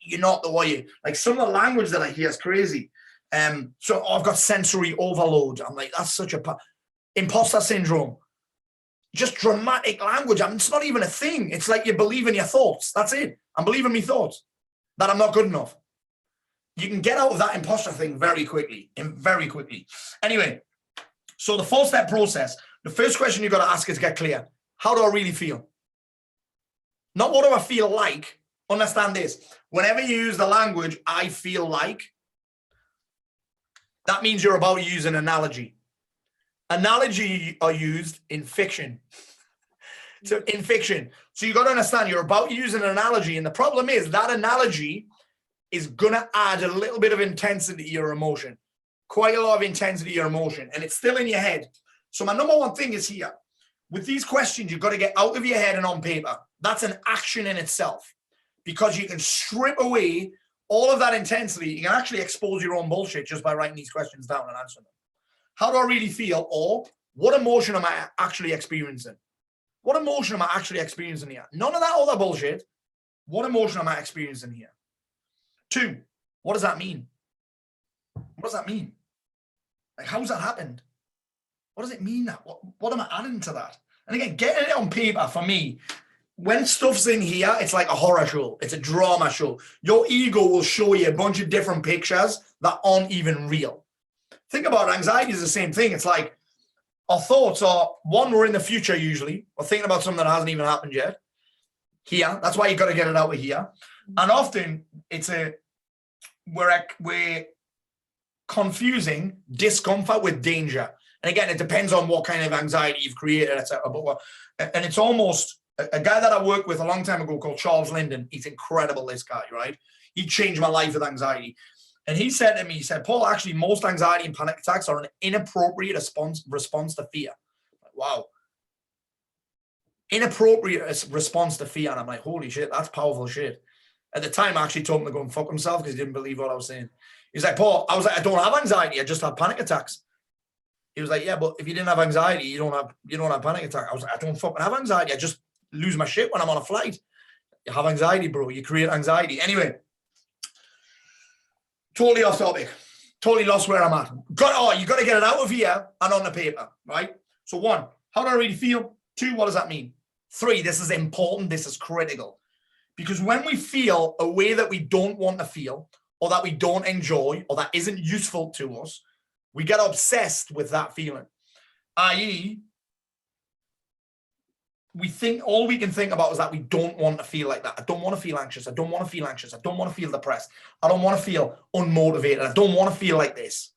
You're not the way. Like some of the language that I hear is crazy. So I've got sensory overload. I'm like, that's such a imposter syndrome. Just dramatic language. It's not even a thing. It's like you believe in your thoughts. That's it. I'm believing my thoughts that I'm not good enough. You can get out of that imposter thing very quickly. Anyway, so the 4-step process, the first question you've got to ask is get clear. How do I really feel? Not what do I feel like. Understand this. Whenever you use the language, I feel like, that means you're about to use an analogy. Analogy are used in fiction. So in fiction. So you got to understand you're about to use an analogy. And the problem is that analogy is going to add a little bit of intensity to your emotion. Quite a lot of intensity to your emotion. And it's still in your head. So my number one thing is here. With these questions, you've got to get out of your head and on paper. That's an action in itself. Because you can strip away all of that intensity. You can actually expose your own bullshit just by writing these questions down and answering them. How do I really feel? Or what emotion am I actually experiencing? What emotion am I actually experiencing here? None of that other bullshit. What emotion am I experiencing here? 2, what does that mean? What does that mean? Like, how's that happened? What does it mean that? What am I adding to that? And again, getting it on paper for me, when stuff's in here, it's like a horror show. It's a drama show. Your ego will show you a bunch of different pictures that aren't even real. Think about it. Anxiety is the same thing. It's like our thoughts are, one, we're in the future usually. We're thinking about something that hasn't even happened yet. Here, that's why you got to get it out of here. And often we're confusing discomfort with danger. And again, it depends on what kind of anxiety you've created, etc. And it's almost a guy that I worked with a long time ago called Charles Linden. He's incredible, this guy, right? He changed my life with anxiety. And he said to me, he said, Paul, actually, most anxiety and panic attacks are an inappropriate response to fear. Wow. Inappropriate response to fear. And I'm like, holy shit, that's powerful shit. At the time, I actually told him to go and fuck himself because he didn't believe what I was saying. He's like, Paul, I was like, I don't have anxiety. I just have panic attacks. He was like, yeah, but if you didn't have anxiety, you don't have panic attack. I was like, I don't fucking have anxiety. I just lose my shit when I'm on a flight. You have anxiety, bro. You create anxiety. Anyway, totally off topic. Totally lost where I'm at. You got to get it out of here and on the paper, right? So 1, how do I really feel? 2, what does that mean? 3, this is important. This is critical. Because when we feel a way that we don't want to feel, or that we don't enjoy, or that isn't useful to us, we get obsessed with that feeling. I.e., all we can think about is that we don't want to feel like that. I don't want to feel anxious. I don't want to feel anxious. I don't want to feel depressed. I don't want to feel unmotivated. I don't want to feel like this.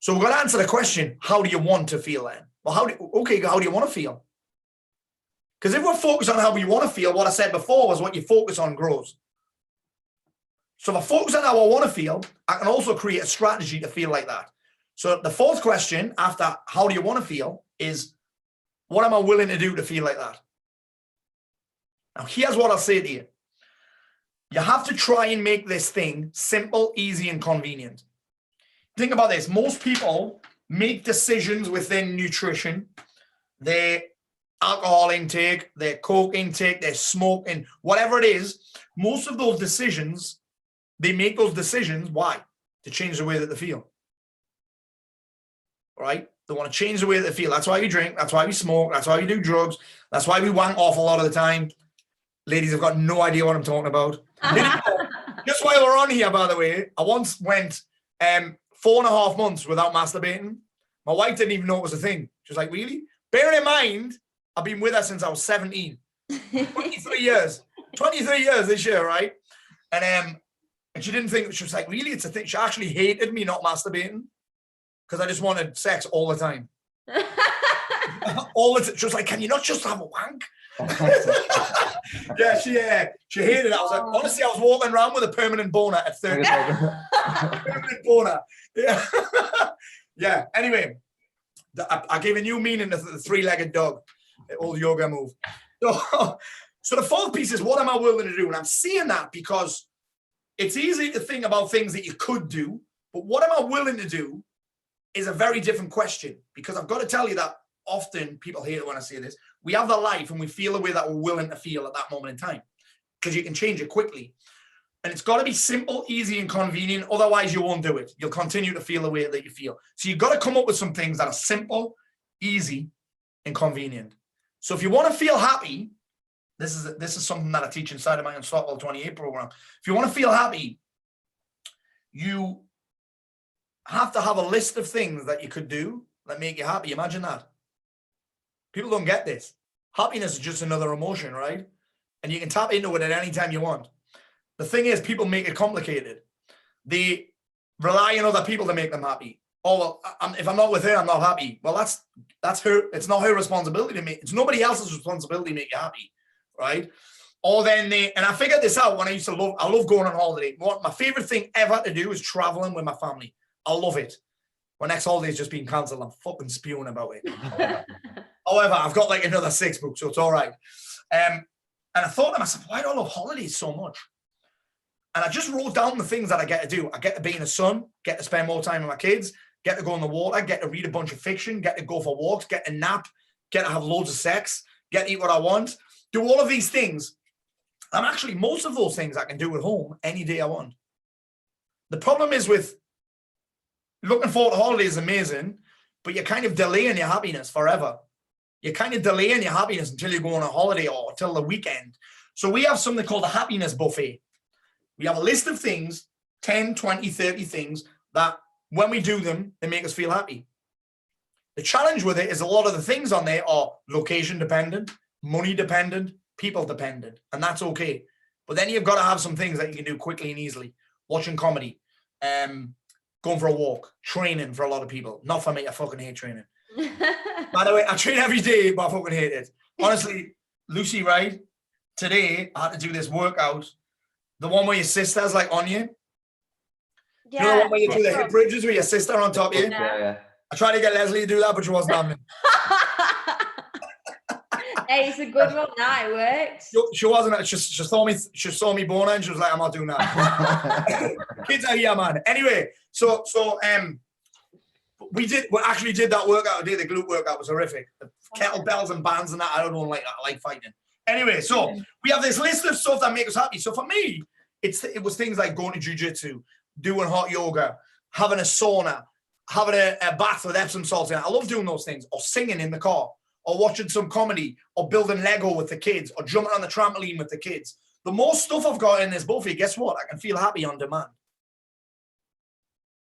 So we're going to answer the question, how do you want to feel then? Well, how do you want to feel? Because if we're focused on how we want to feel, what I said before was what you focus on grows. So if I focus on how I want to feel, I can also create a strategy to feel like that. So the fourth question after how do you want to feel is, what am I willing to do to feel like that? Now, here's what I'll say to you. You have to try and make this thing simple, easy, and convenient. Think about this. Most people make decisions within nutrition, their alcohol intake, their coke intake, their smoking, whatever it is. Most of those decisions, they make those decisions. Why? To change the way that they feel. Right? They want to change the way that they feel. That's why we drink. That's why we smoke. That's why we do drugs. That's why we wank off a lot of the time. Ladies have got no idea what I'm talking about. Just while we're on here, by the way, I once went 4.5 months without masturbating. My wife didn't even know it was a thing. She was like, really? Bearing in mind, I've been with her since I was 17. 23 years. 23 years this year, right? And she didn't think, she was like, really? It's a thing. She actually hated me not masturbating because I just wanted sex all the time. All the time. She was like, can you not just have a wank? Yeah, she hated it. I was like, honestly, I was walking around with a permanent boner at 30. Permanent boner. Yeah. Yeah. Anyway, I gave a new meaning to the three-legged dog, the old yoga move. So the fourth piece is, what am I willing to do? And I'm seeing that because it's easy to think about things that you could do, but what am I willing to do is a very different question, because I've got to tell you that often people hate it when I say this. We have the life and we feel the way that we're willing to feel at that moment in time, because you can change it quickly. And it's got to be simple, easy, and convenient. Otherwise, you won't do it. You'll continue to feel the way that you feel. So you've got to come up with some things that are simple, easy, and convenient. So if you want to feel happy, this is something that I teach inside of my Unstoppable 28 program. If you want to feel happy, you have to have a list of things that you could do that make you happy. Imagine that. People don't get this. Happiness is just another emotion, right? And you can tap into it at any time you want. The thing is, people make it complicated. They rely on other people to make them happy. Oh, well, if I'm not with her, I'm not happy. Well, that's her. It's not her responsibility to make. It's nobody else's responsibility to make you happy, right? Or then and I figured this out when I love going on holiday. My favorite thing ever to do is traveling with my family. I love it. My next holiday has just been cancelled. I'm fucking spewing about it. However, I've got like another 6 books, so it's all right. And I thought to myself, why do I love holidays so much? And I just wrote down the things that I get to do. I get to be in the sun, get to spend more time with my kids, get to go in the water, get to read a bunch of fiction, get to go for walks, get to nap, get to have loads of sex, get to eat what I want, do all of these things. And actually, most of those things I can do at home any day I want. The problem is with looking forward to holidays is amazing, but you're kind of delaying your happiness forever. You're kind of delaying your happiness until you go on a holiday or until the weekend. So we have something called a happiness buffet. We have a list of things, 10, 20, 30 things that when we do them, they make us feel happy. The challenge with it is a lot of the things on there are location dependent, money dependent, people dependent, and that's okay. But then you've got to have some things that you can do quickly and easily. Watching comedy, going for a walk, training for a lot of people. Not for me, I fucking hate training. By the way, I train every day, but I fucking hate it. Honestly, Lucy, right? Today, I had to do this workout. The one where your sister's like on you. Yeah. You know the one where you do the hip bridges with your sister on top of you? Yeah. I tried to get Leslie to do that, but she wasn't having it. Hey, it's a good one. That it works. She wasn't. She saw me boner and she was like, I'm not doing that. Kids are here, man. Anyway, so we actually did that workout today. The glute workout was horrific. The kettlebells and bands and that, I don't like that. I like fighting. Anyway, so we have this list of stuff that make us happy. So for me, it was things like going to jiu-jitsu, doing hot yoga, having a sauna, having a bath with Epsom salts in it. I love doing those things, or singing in the car, or watching some comedy, or building Lego with the kids, or jumping on the trampoline with the kids. The more stuff I've got in this buffet, guess what? I can feel happy on demand.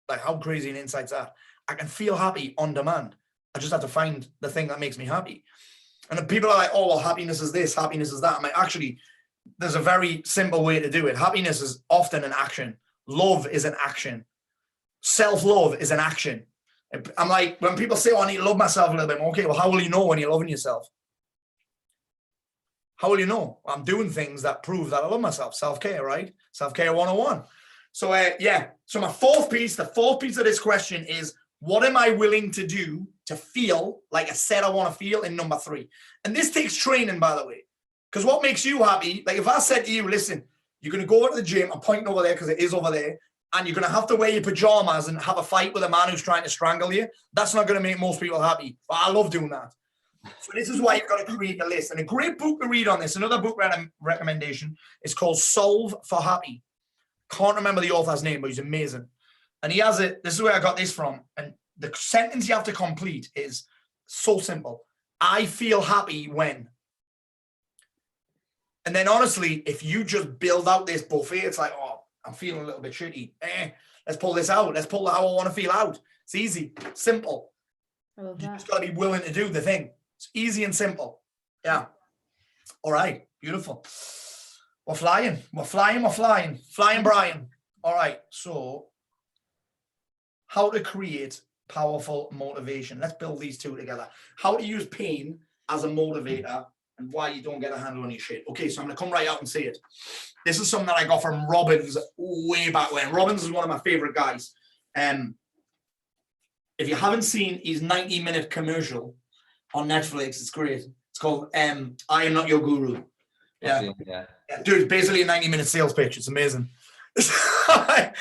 Like, how crazy an insight's that? I can feel happy on demand. I just have to find the thing that makes me happy. And then people are like, oh, well, happiness is this, happiness is that. I'm like, actually, there's a very simple way to do it. Happiness is often an action. Love is an action. Self-love is an action. I'm like, when people say, oh, I need to love myself a little bit more, okay, well, how will you know when you're loving yourself? How will you know? I'm doing things that prove that I love myself. Self-care, right? Self-care 101. So, yeah. So the fourth piece of this question is, what am I willing to do to feel like I said I want to feel in number 3? And this takes training, by the way. Because what makes you happy, like if I said to you, listen, you're going to go over to the gym, I'm pointing over there because it is over there, and you're going to have to wear your pajamas and have a fight with a man who's trying to strangle you, that's not going to make most people happy. But I love doing that. So this is why you've got to create a list. And a great book to read on this, another book recommendation, is called Solve for Happy. Can't remember the author's name, but he's amazing. And he has it, this is where I got this from. And the sentence you have to complete is so simple. I feel happy when. And then honestly, if you just build out this buffet, it's like, oh, I'm feeling a little bit shitty. Let's pull this out. Let's pull how I want to feel out. It's easy, simple. You just got to be willing to do the thing. It's easy and simple. Yeah. All right. Beautiful. We're flying. Flying, Brian. All right. So how to create powerful motivation. Let's build these two together. How to use pain as a motivator and why you don't get a handle on your shit. Okay, so I'm going to come right out and say it. This is something that I got from Robbins way back when. Robbins is one of my favorite guys. If you haven't seen his 90-minute commercial on Netflix, it's great. It's called I Am Not Your Guru. Yeah. Dude, it's basically a 90-minute sales pitch. It's amazing. Yeah,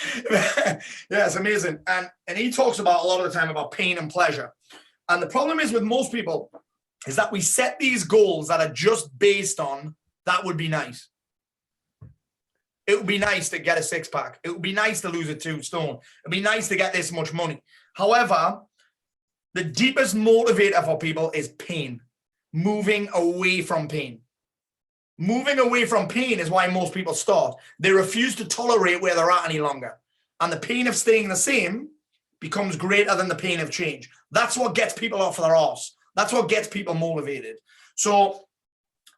it's amazing. And he talks about a lot of the time about pain and pleasure. And the problem is with most people is that we set these goals that are just based on that would be nice. It would be nice to get a 6-pack. It would be nice to lose a 2 stone. It would be nice to get this much money. However, the deepest motivator for people is pain. Moving away from pain. Moving away from pain is why most people start. They refuse to tolerate where they're at any longer. And the pain of staying the same becomes greater than the pain of change. That's what gets people off their arse. That's what gets people motivated. So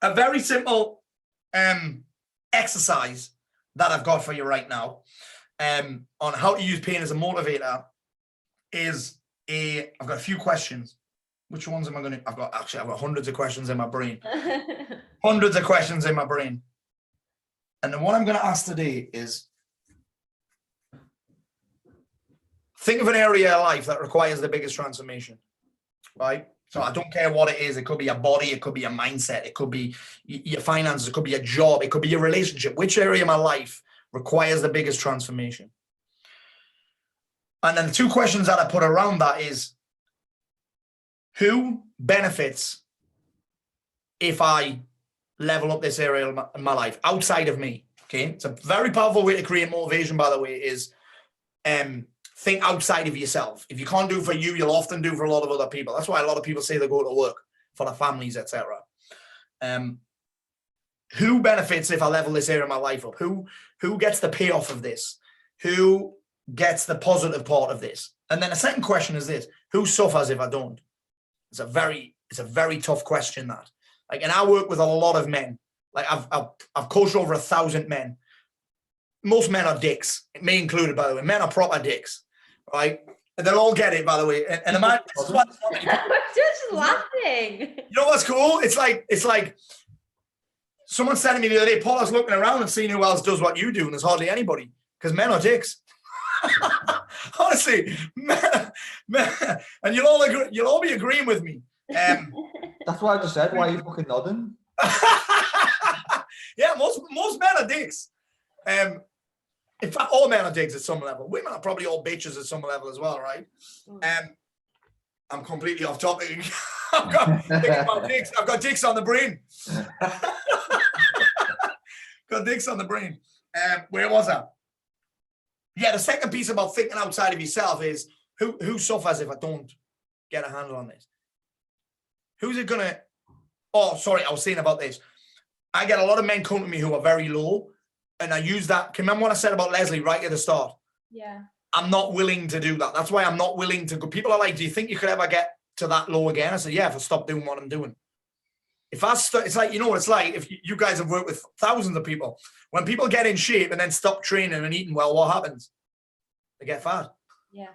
a very simple exercise that I've got for you right now on how to use pain as a motivator is I've got a few questions. Which ones am I going to, I've got hundreds of questions in my brain. Hundreds of questions in my brain. And the one I'm going to ask today is, think of an area of life that requires the biggest transformation, right? So I don't care what it is. It could be a body. It could be a mindset. It could be your finances. It could be a job. It could be your relationship. Which area of my life requires the biggest transformation? And then the 2 questions that I put around that is, who benefits if I level up this area of my life outside of me? Okay. It's a very powerful way to create motivation, by the way, is think outside of yourself. If you can't do for you, you'll often do for a lot of other people. That's why a lot of people say they go to work for their families, etc. Who benefits if I level this area of my life up? Who gets the payoff of this? Who gets the positive part of this? And then the second question is this: who suffers if I don't? It's a very tough question, that. Like, and I work with a lot of men. Like I've coached over 1,000 men. Most men are dicks, me included, by the way. Men are proper dicks, right? And they'll all get it, by the way. And I'm just laughing. You know what's cool? It's like someone said to me the other day, Paul, I was looking around and seeing who else does what you do, and there's hardly anybody, because men are dicks. Honestly, man, and you'll all be agreeing with me. That's what I just said. Why are you fucking nodding? Yeah, most men are dicks. In fact, all men are dicks at some level. Women are probably all bitches at some level as well, right? I'm completely off topic. I've got dicks on the brain. Got dicks on the brain. Where was I? Yeah, the second piece about thinking outside of yourself is who suffers if I don't get a handle on this? Who's it gonna? Oh, sorry, I was saying about this. I get a lot of men come to me who are very low, and I use that. Can you remember what I said about Leslie right at the start? Yeah. I'm not willing to do that. That's why I'm not willing to go. People are like, do you think you could ever get to that low again? I said, yeah, if I stop doing what I'm doing. it's like, you know what it's like, if you guys have worked with thousands of people, when people get in shape and then stop training and eating well, what happens? They get fat. Yeah.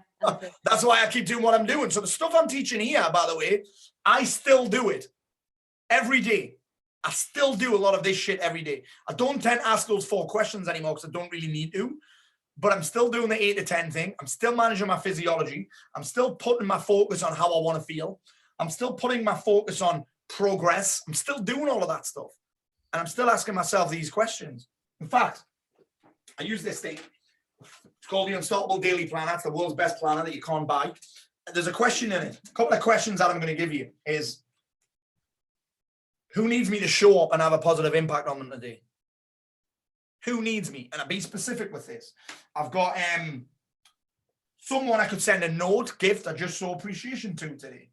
That's why I keep doing what I'm doing. So the stuff I'm teaching here, by the way, I still do it every day. I still do a lot of this shit every day. I don't tend to ask those 4 questions anymore because I don't really need to, but I'm still doing the 8 to 10 thing. I'm still managing my physiology. I'm still putting my focus on how I want to feel. I'm still putting my focus on progress. I'm still doing all of that stuff. And I'm still asking myself these questions. In fact, I use this thing. It's called the Unstoppable Daily Planner. It's the world's best planner that you can't buy. There's a question in it. A couple of questions that I'm going to give you is, who needs me to show up and have a positive impact on them today? Who needs me? And I'll be specific with this. I've got someone I could send a note, gift, I just show appreciation to today.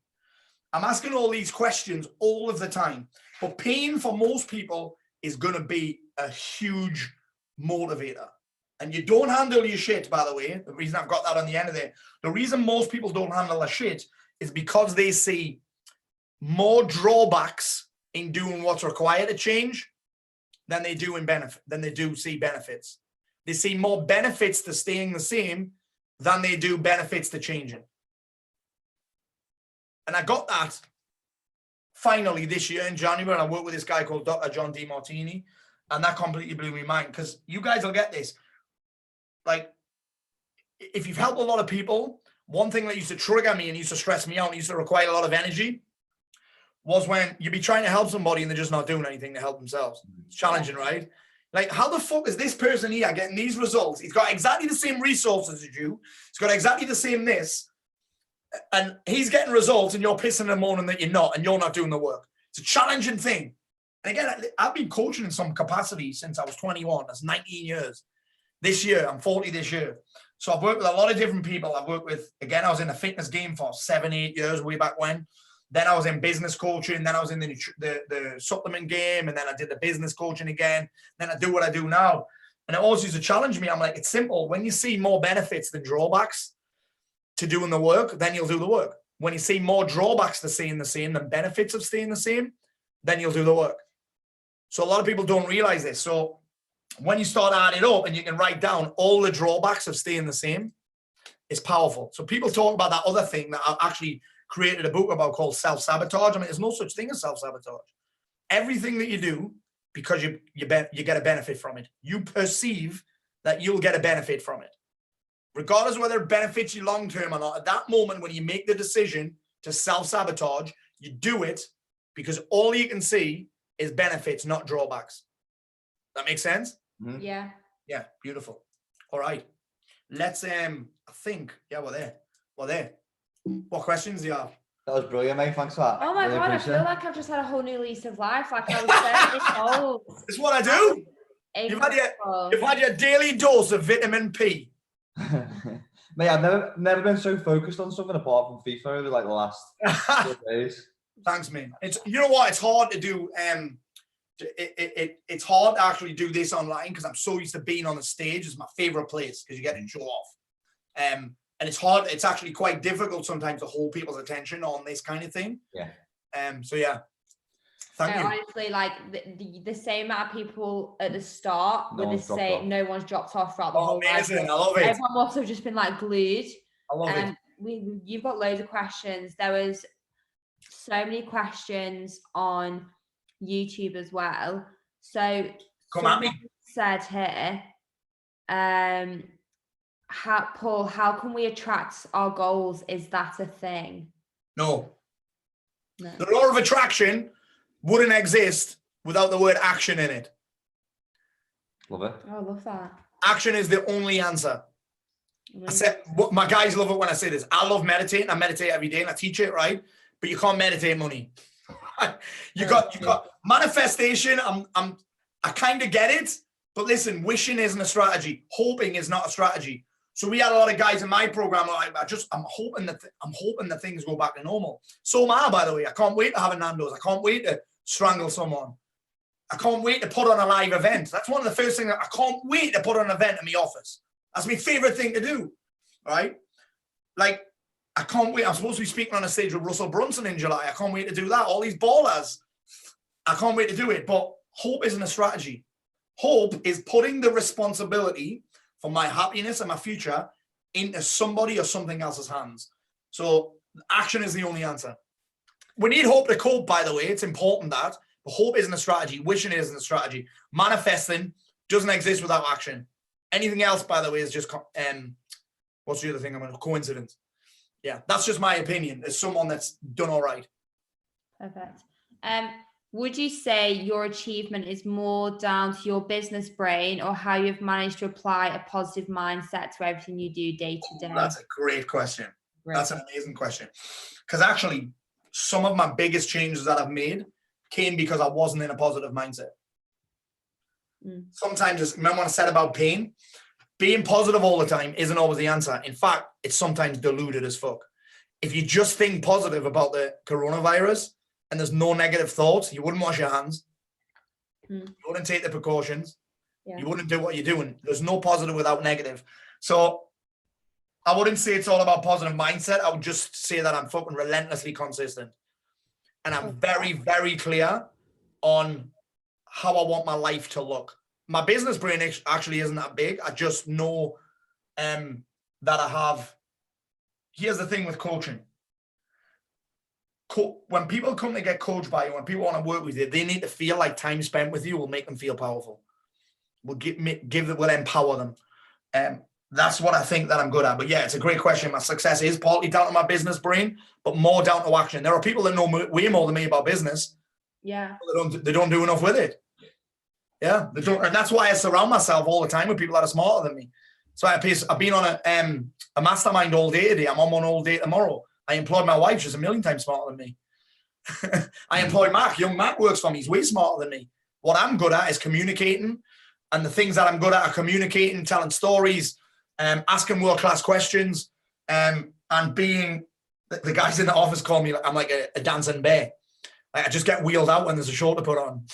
I'm asking all these questions all of the time. But pain for most people is going to be a huge motivator. And you don't handle your shit, by the way. The reason I've got that on the end of there, the reason most people don't handle their shit is because they see more drawbacks in doing what's required to change than they do see benefits. They see more benefits to staying the same than they do benefits to changing. And I got that finally this year in January. I worked with this guy called Dr. John DeMartini, and that completely blew my mind, because you guys will get this. Like, if you've helped a lot of people, one thing that used to trigger me and used to stress me out and used to require a lot of energy was when you'd be trying to help somebody and they're just not doing anything to help themselves. It's challenging, right? Like, how the fuck is this person here getting these results? He's got exactly the same resources as you. He's got exactly the same this. And he's getting results and you're pissing and moaning that you're not, and you're not doing the work. It's a challenging thing. And again, I've been coaching in some capacity since I was 21. That's 19 years. This year, I'm 40 this year. So I've worked with a lot of different people. I've worked with, again, I was in the fitness game for 7-8 years, way back when. Then I was in business coaching. Then I was in the supplement game. And then I did the business coaching again. Then I do what I do now. And it always used to challenge me. I'm like, it's simple. When you see more benefits than drawbacks to doing the work, then you'll do the work. When you see more drawbacks to staying the same than benefits of staying the same, then you'll do the work. So a lot of people don't realize this. So when you start adding up and you can write down all the drawbacks of staying the same, it's powerful. So people talk about that other thing that I actually created a book about called self-sabotage. I mean, there's no such thing as self-sabotage. Everything that you do, because you get a benefit from it. You perceive that you'll get a benefit from it. Regardless of whether it benefits you long-term or not, at that moment when you make the decision to self-sabotage, you do it because all you can see is benefits, not drawbacks. That makes sense? Mm-hmm. Yeah. Yeah, beautiful. All right. Let's, I think, yeah, we're there. What questions do you have? That was brilliant, mate. Thanks for that. Oh my Really God, I appreciate feel it. like I've just had a whole new lease of life. Like I was 7 years old. It's what I do. You've had your daily dose of vitamin P. Mate, I've never been so focused on something apart from FIFA over like the last 4 days. Thanks, man. It's, you know what? It's hard to do. It's hard to actually do this online because I'm so used to being on the stage. It's my favorite place because you get to show off. And it's hard. It's actually quite difficult sometimes to hold people's attention on this kind of thing. Yeah. So yeah. Thank you. Honestly, like the same amount of people at the start with the same, no one's dropped off throughout the whole amazing. life. I love it. Everyone must have just been like glued. I love it. You've got loads of questions. There was so many questions on YouTube as well. So come at me. Said here, Paul, how can we attract our goals? Is that a thing? No. The law of attraction wouldn't exist without the word action in it. Love it. Oh, I love that. Action is the only answer. I said, my guys love it when I say this. I love meditating. I meditate every day and I teach it, right? But you can't meditate money. you got manifestation. I kind of get it, but listen, wishing isn't a strategy. Hoping is not a strategy. So we had a lot of guys in my program. I'm hoping that things go back to normal. So am I, by the way. I can't wait to have a Nando's. I can't wait to strangle someone. I can't wait to put on a live event. That's one of the first things. I can't wait to put on an event in my office. That's my favorite thing to do, right? Like, I can't wait. I'm supposed to be speaking on a stage with Russell Brunson in July. I can't wait to do that. All these ballers. I can't wait to do it. But hope isn't a strategy. Hope is putting the responsibility for my happiness and my future into somebody or something else's hands. So action is the only answer. We need hope to cope, by the way. It's important that. But hope isn't a strategy. Wishing isn't a strategy. Manifesting doesn't exist without action. Anything else, by the way, is just what's the other thing? Coincidence. Yeah, that's just my opinion as someone that's done all right. Perfect. Would you say your achievement is more down to your business brain or how you've managed to apply a positive mindset to everything you do day to day? That's a great question. That's an amazing question. Because actually, some of my biggest changes that I've made came because I wasn't in a positive mindset. Sometimes, remember when I said about pain? Being positive all the time isn't always the answer. In fact, it's sometimes deluded as fuck. If you just think positive about the coronavirus and there's no negative thoughts, you wouldn't wash your hands. You wouldn't take the precautions. Yeah. You wouldn't do what you're doing. There's no positive without negative. So I wouldn't say it's all about positive mindset. I would just say that I'm fucking relentlessly consistent. And I'm very, very clear on how I want my life to look. My business brain actually isn't that big. I just know that I have. Here's the thing with coaching. When people come to get coached by you, when people want to work with you, they need to feel like time spent with you will make them feel powerful. Will empower them. That's what I think that I'm good at. But yeah, it's a great question. My success is partly down to my business brain, but more down to action. There are people that know way more than me about business. Yeah. They don't do enough with it. Yeah, they don't, and that's why I surround myself all the time with people that are smarter than me. So I've been on a mastermind all day today. I'm on one all day tomorrow. I employed my wife. She's a million times smarter than me. I employed Mark. Young Mark works for me. He's way smarter than me. What I'm good at is communicating. And the things that I'm good at are communicating, telling stories, asking world-class questions, and being, the guys in the office call me, I'm like a dancing bear. Like I just get wheeled out when there's a show to put on.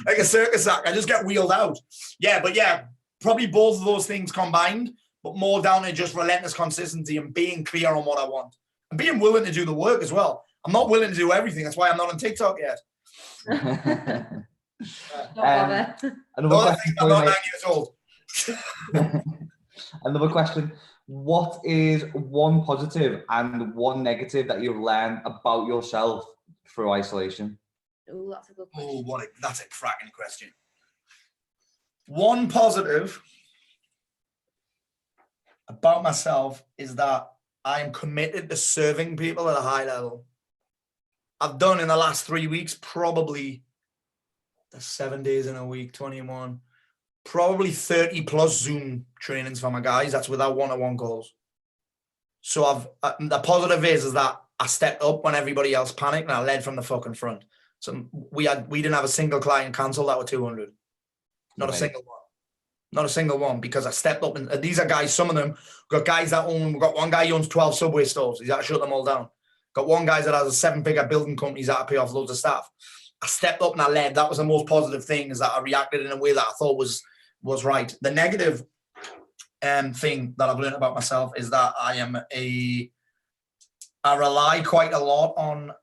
Like a circus act. I just get wheeled out. Yeah, but yeah, probably both of those things combined, but more down to just relentless consistency and being clear on what I want. And being willing to do the work as well. I'm not willing to do everything. That's why I'm not on TikTok yet. Another question. I'm not 9 years old. Another question. What is one positive and one negative that you've learned about yourself through isolation? Oh, that's a good question. That's a cracking question. One positive about myself is that I am committed to serving people at a high level. I've done in the last 3 weeks, probably the 7 days in a week, 21, probably 30 plus Zoom trainings for my guys. That's without one-on-one calls. So the positive is that I stepped up when everybody else panicked and I led from the fucking front. So we didn't have a single client cancel that were 200. Not a single one. Not a single one, because I stepped up. And these are guys, some of them, we've got one guy who owns 12 Subway stores. He's had to shut them all down. Got one guy that has a 7-figure building company. He's had to pay off loads of staff. I stepped up and I led. That was the most positive thing, is that I reacted in a way that I thought was right. The negative thing that I've learned about myself is that I rely quite a lot on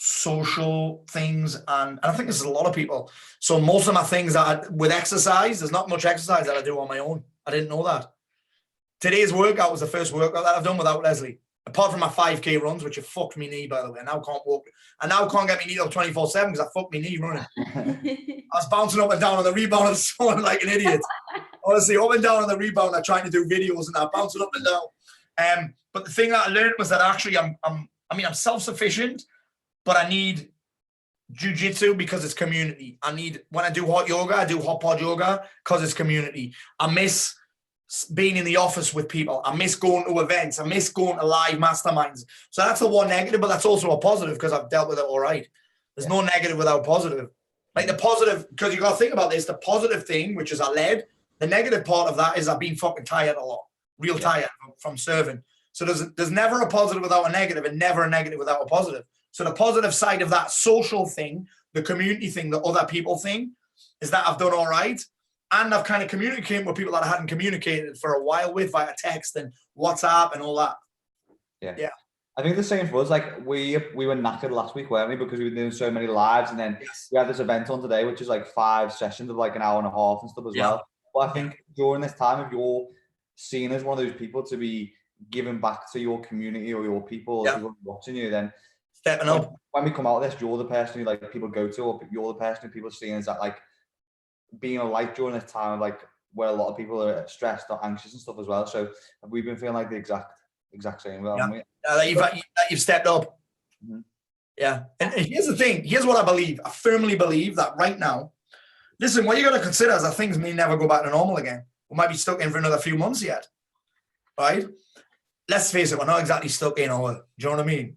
social things, and I think there's a lot of people. So most of my things with exercise, there's not much exercise that I do on my own. I didn't know that. Today's workout was the first workout that I've done without Leslie, apart from my 5K runs, which have fucked me knee, by the way. I now can't walk. I now can't get my knee up 24/7 because I fucked my knee running. I was bouncing up and down on the rebound and sounding like an idiot. Honestly, up and down on the rebound, I'm trying to do videos and I'm bouncing up and down. But the thing that I learned was that actually I'm self-sufficient, but I need jiu-jitsu because it's community. When I do hot yoga, I do hot pod yoga because it's community. I miss being in the office with people. I miss going to events. I miss going to live masterminds. So that's the one negative, but that's also a positive because I've dealt with it all right. There's no negative without positive. Like the positive, because you got to think about this, the positive thing, which is I led, the negative part of that is I've been fucking tired a lot, tired from serving. So there's never a positive without a negative and never a negative without a positive. So the positive side of that social thing, the community thing, the other people thing, is that I've done all right. And I've kind of communicated with people that I hadn't communicated for a while with via text and WhatsApp and all that. Yeah. I think the same for us. Like we were knackered last week, weren't we? Because we were doing so many lives, and then we had this event on today, which is like 5 sessions of like an hour and a half and stuff as well. But I think during this time, if you're seen as one of those people to be giving back to your community or your people, or people watching you, then stepping up. When we come out of this, you're the person who like people go to, or you're the person who people see as that like being a light during this time, like where a lot of people are stressed or anxious and stuff as well. So we've been feeling like the exact same. Well, that you've stepped up. Mm-hmm. Yeah. And here's the thing. Here's what I believe. I firmly believe that right now, listen, what you got to consider is that things may never go back to normal again. We might be stuck in for another few months yet. Right? Let's face it, we're not exactly stuck in oil. Do you know what I mean?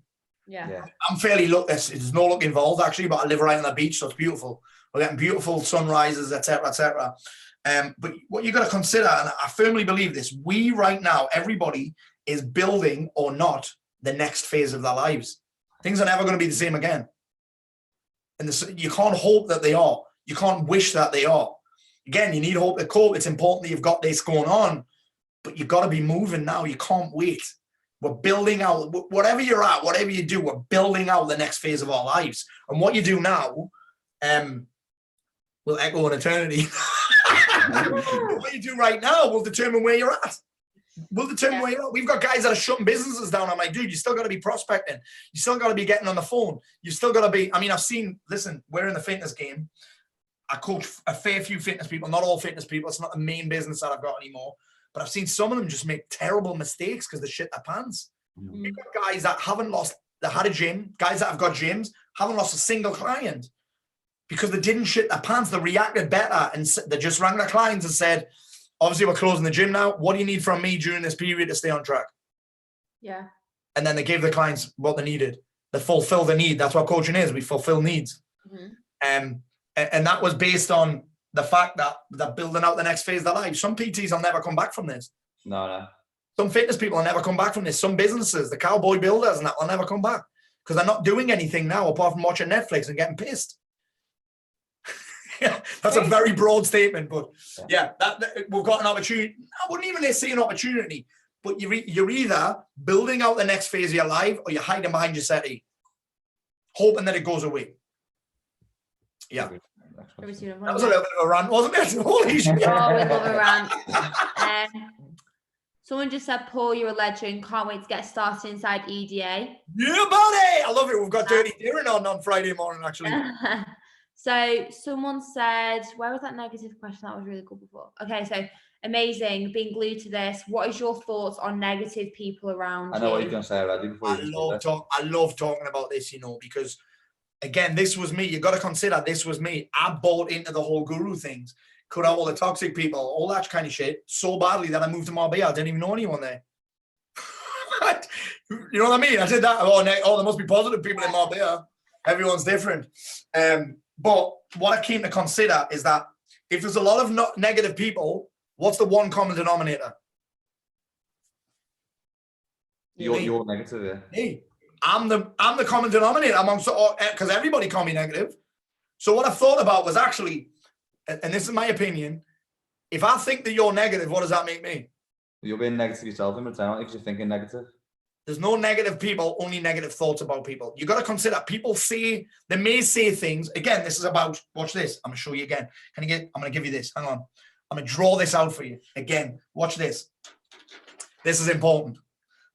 Yeah. I'm fairly there's no luck involved actually, but I live right on the beach, so it's beautiful. We're getting beautiful sunrises, etc., etc. But what you got to consider, and I firmly believe this, we right now, everybody is building or not the next phase of their lives. Things are never going to be the same again. And you can't hope that they are. You can't wish that they are. Again, you need hope to cope. It's important that you've got this going on, but you've got to be moving now. You can't wait. We're building out, whatever you're at, whatever you do, we're building out the next phase of our lives. And what you do now will echo in eternity. What you do right now will determine where you're at. We'll determine where you're at. We've got guys that are shutting businesses down. I'm like, dude, you still got to be prospecting. You still got to be getting on the phone. You still got to be, listen, we're in the fitness game. I coach a fair few fitness people, not all fitness people. It's not the main business that I've got anymore. But I've seen some of them just make terrible mistakes because they shit their pants. Mm-hmm. We've got guys that haven't lost, that had a gym, guys that have got gyms, haven't lost a single client because they didn't shit their pants. They reacted better and they just rang their clients and said, obviously we're closing the gym now. What do you need from me during this period to stay on track? Yeah. And then they gave the clients what they needed. They fulfill the need. That's what coaching is. We fulfill needs. Mm-hmm. And that was based on the fact that they're building out the next phase of their life. Some PTs will never come back from this. No. Some fitness people will never come back from this. Some businesses, the cowboy builders and that, will never come back because they're not doing anything now apart from watching Netflix and getting pissed. That's a very broad statement, but that we've got an opportunity. I wouldn't even say an opportunity, but you're either building out the next phase of your life or you're hiding behind your settee, hoping that it goes away. Yeah. That was a little bit of a rant, wasn't it? Holy shit. Oh, we love a rant. Someone just said, Paul, you're a legend. Can't wait to get started inside EDA. Yeah, buddy. I love it. We've got Dirty Darren on Friday morning, actually. So someone said, where was that negative question? That was really cool before. Okay, so amazing. Being glued to this. What is your thoughts on negative people around you? I know what you're going to say already. I love talking about this, because again, this was me. You got to consider this was me. I bought into the whole guru things, cut out all the toxic people, all that kind of shit so badly that I moved to Marbella. I didn't even know anyone there. You know what I mean? I did that. Oh, there must be positive people in Marbella. Everyone's different. But what I came to consider is that if there's a lot of negative people, what's the one common denominator? You're negative, yeah. Hey. I'm the common denominator amongst because everybody call me negative. So what I thought about was actually, and this is my opinion, if I think that you're negative, what does that make me? You're being negative yourself in return because you're thinking negative. There's no negative people, only negative thoughts about people. You got to consider people they may say things. Again, this is about, watch this. I'm going to show you again. I'm going to give you this. Hang on. I'm going to draw this out for you. Again, watch this. This is important.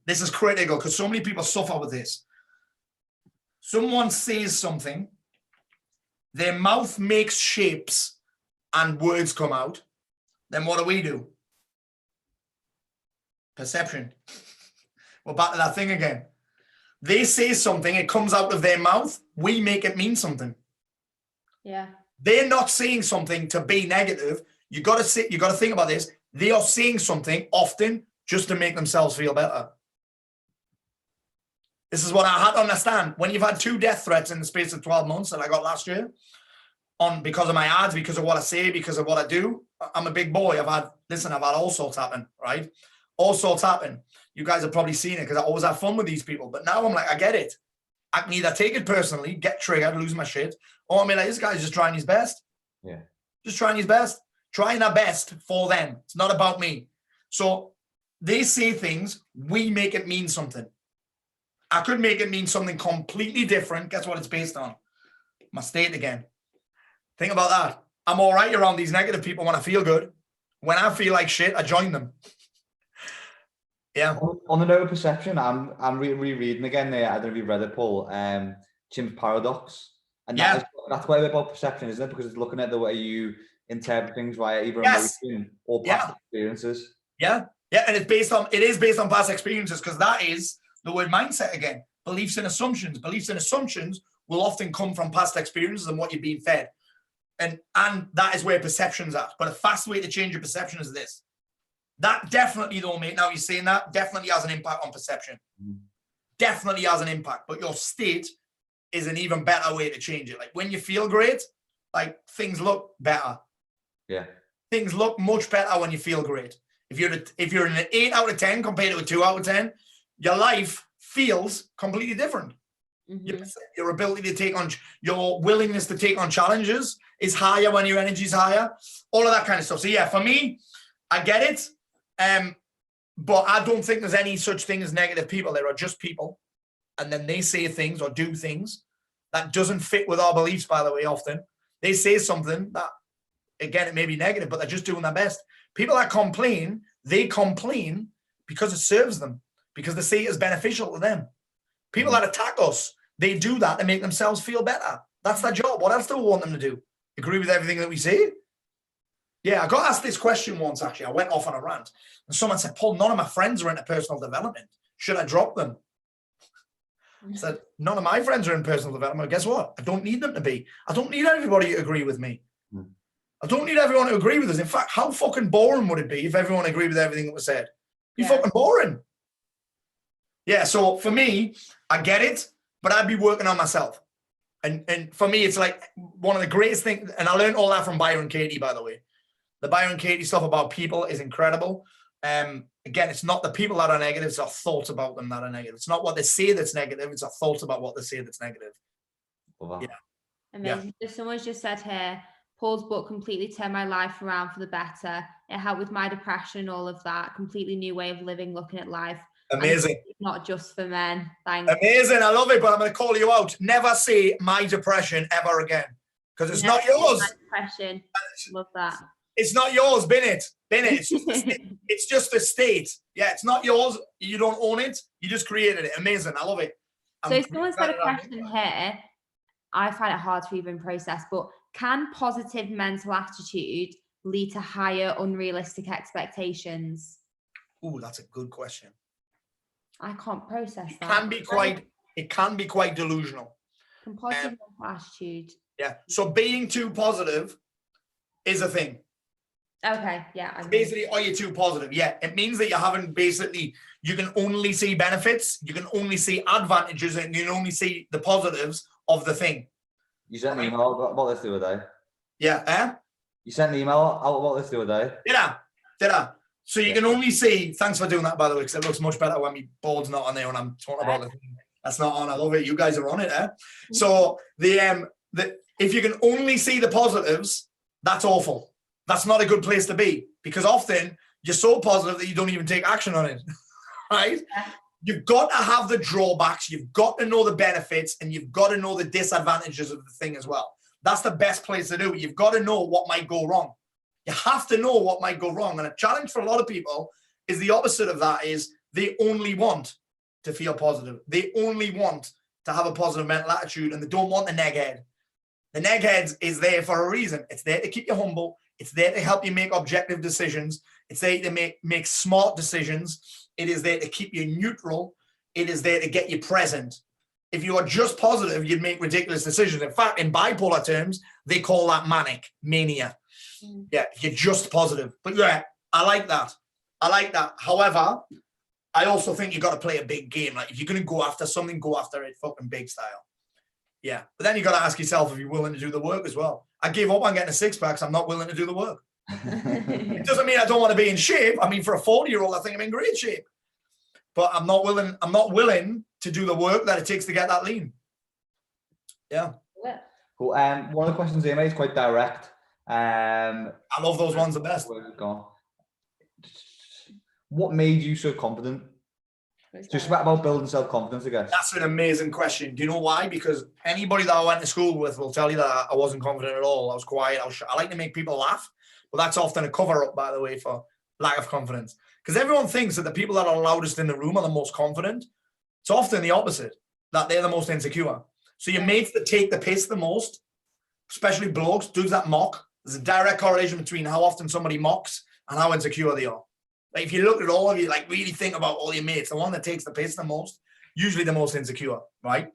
This is critical because so many people suffer with this. Someone says something, their mouth makes shapes and words come out. Then what do? Perception. We're back to that thing again. They say something, it comes out of their mouth. We make it mean something. Yeah. They're not saying something to be negative. You got to think about this. They are saying something often just to make themselves feel better. This is what I had to understand. When you've had 2 death threats in the space of 12 months that I got last year, because of my ads, because of what I say, because of what I do, I'm a big boy. I've had all sorts happen, right? All sorts happen. You guys have probably seen it because I always have fun with these people. But now I'm like, I get it. I can either take it personally, get triggered, lose my shit, or I mean, like, this guy's just trying his best. Yeah. Just trying his best. Trying their best for them. It's not about me. So they say things, we make it mean something. I could make it mean something completely different. Guess what it's based on? My state again. Think about that. I'm all right around these negative people when I feel good. When I feel like shit, I join them. Yeah. On the note of perception, I'm rereading again there. I don't know if you've read it, Paul. Jim's Paradox. And that's quite a bit about perception, isn't it? Because it's looking at the way you interpret things via either emotion or past experiences. Yeah. Yeah. And it is based on past experiences, because that is the word mindset again. Beliefs and assumptions. Beliefs and assumptions will often come from past experiences and what you've been fed. And that is where perception's at. But a fast way to change your perception is this. That definitely, though, mate, now you're saying that, definitely has an impact on perception. Definitely has an impact. But your state is an even better way to change it. Like when you feel great, like things look better. Yeah. Things look much better when you feel great. If you're in an 8 out of 10 compared to a 2 out of 10, your life feels completely different. Mm-hmm. Your ability to take on, your willingness to take on challenges is higher when your energy is higher. All of that kind of stuff. So yeah, for me, I get it. But I don't think there's any such thing as negative people. There are just people. And then they say things or do things that doesn't fit with our beliefs, by the way, often. They say something that, again, it may be negative, but they're just doing their best. People that complain, they complain because it serves them, because they see it as beneficial to them. People that attack us, they do that to make themselves feel better. That's their job. What else do we want them to do? Agree with everything that we say? Yeah, I got asked this question once, actually. I went off on a rant. And someone said, Paul, none of my friends are into personal development. Should I drop them? I said, none of my friends are in personal development. Guess what? I don't need them to be. I don't need everybody to agree with me. I don't need everyone to agree with us. In fact, how fucking boring would it be if everyone agreed with everything that was said? It'd be fucking boring. Yeah, so for me, I get it, but I'd be working on myself. And for me, it's like one of the greatest things, and I learned all that from Byron Katie, by the way. The Byron Katie stuff about people is incredible. Again, it's not the people that are negative, it's our thoughts about them that are negative. It's not what they say that's negative, it's our thoughts about what they say that's negative. Wow. Yeah. Amazing. Yeah. Someone's just said here, Paul's book completely turned my life around for the better. It helped with my depression, all of that. Completely new way of living, looking at life. Amazing. Not just for men. Thanks. Amazing. I love it, but I'm going to call you out. Never say my depression ever again, because it's not yours. My depression. Love that. It's not yours, bin it. It's just a state. Yeah, it's not yours. You don't own it. You just created it. Amazing. I love it. So someone's got a question here. I find it hard to even process, but can positive mental attitude lead to higher unrealistic expectations? Oh, that's a good question. I can't process that. It can be quite delusional. Can positive mental attitude. Yeah. So being too positive is a thing. Okay. Yeah. Basically, are you too positive? Yeah. It means that you can only see benefits, you can only see advantages, and you can only see the positives of the thing. You sent an email about this the other day. Yeah. You sent an email out about this the other day. Did I? So you can only see, thanks for doing that, by the way, because it looks much better when my board's not on there and I'm talking about it. That's not on. I love it. You guys are on it, eh? So if you can only see the positives, that's awful. That's not a good place to be, because often you're so positive that you don't even take action on it, right? Yeah. You've got to have the drawbacks. You've got to know the benefits, and you've got to know the disadvantages of the thing as well. That's the best place to do it. You've got to know what might go wrong. You have to know what might go wrong. And a challenge for a lot of people is the opposite of that, is they only want to feel positive. They only want to have a positive mental attitude, and they don't want the neg head. The neg head is there for a reason. It's there to keep you humble. It's there to help you make objective decisions. It's there to make smart decisions. It is there to keep you neutral. It is there to get you present. If you are just positive, you'd make ridiculous decisions. In fact, in bipolar terms, they call that mania. Yeah, if you're just positive. But yeah, I like that. However, I also think you got to play a big game. Like if you're going to go after something, go after it fucking big style. Yeah, but then you got to ask yourself if you're willing to do the work as well. I gave up on getting a six-pack, so I'm not willing to do the work. It doesn't mean I don't want to be in shape. I mean, for a 40-year-old, I think I'm in great shape. But I'm not willing to do the work that it takes to get that lean. Yeah. Cool. One of the questions here, mate, is quite direct. I love those ones the best. What made you so confident? Just about building self-confidence, I guess. That's an amazing question. Do you know why? Because anybody that I went to school with will tell you that I wasn't confident at all. I was quiet. I like to make people laugh, but that's often a cover-up, by the way, for lack of confidence. Because everyone thinks that the people that are loudest in the room are the most confident. It's often the opposite, that they're the most insecure. So your mates that take the piss the most, especially blokes, dudes that mock, there's a direct correlation between how often somebody mocks and how insecure they are. Like if you look at all of you, like really think about all your mates, the one that takes the piss the most, usually the most insecure, right?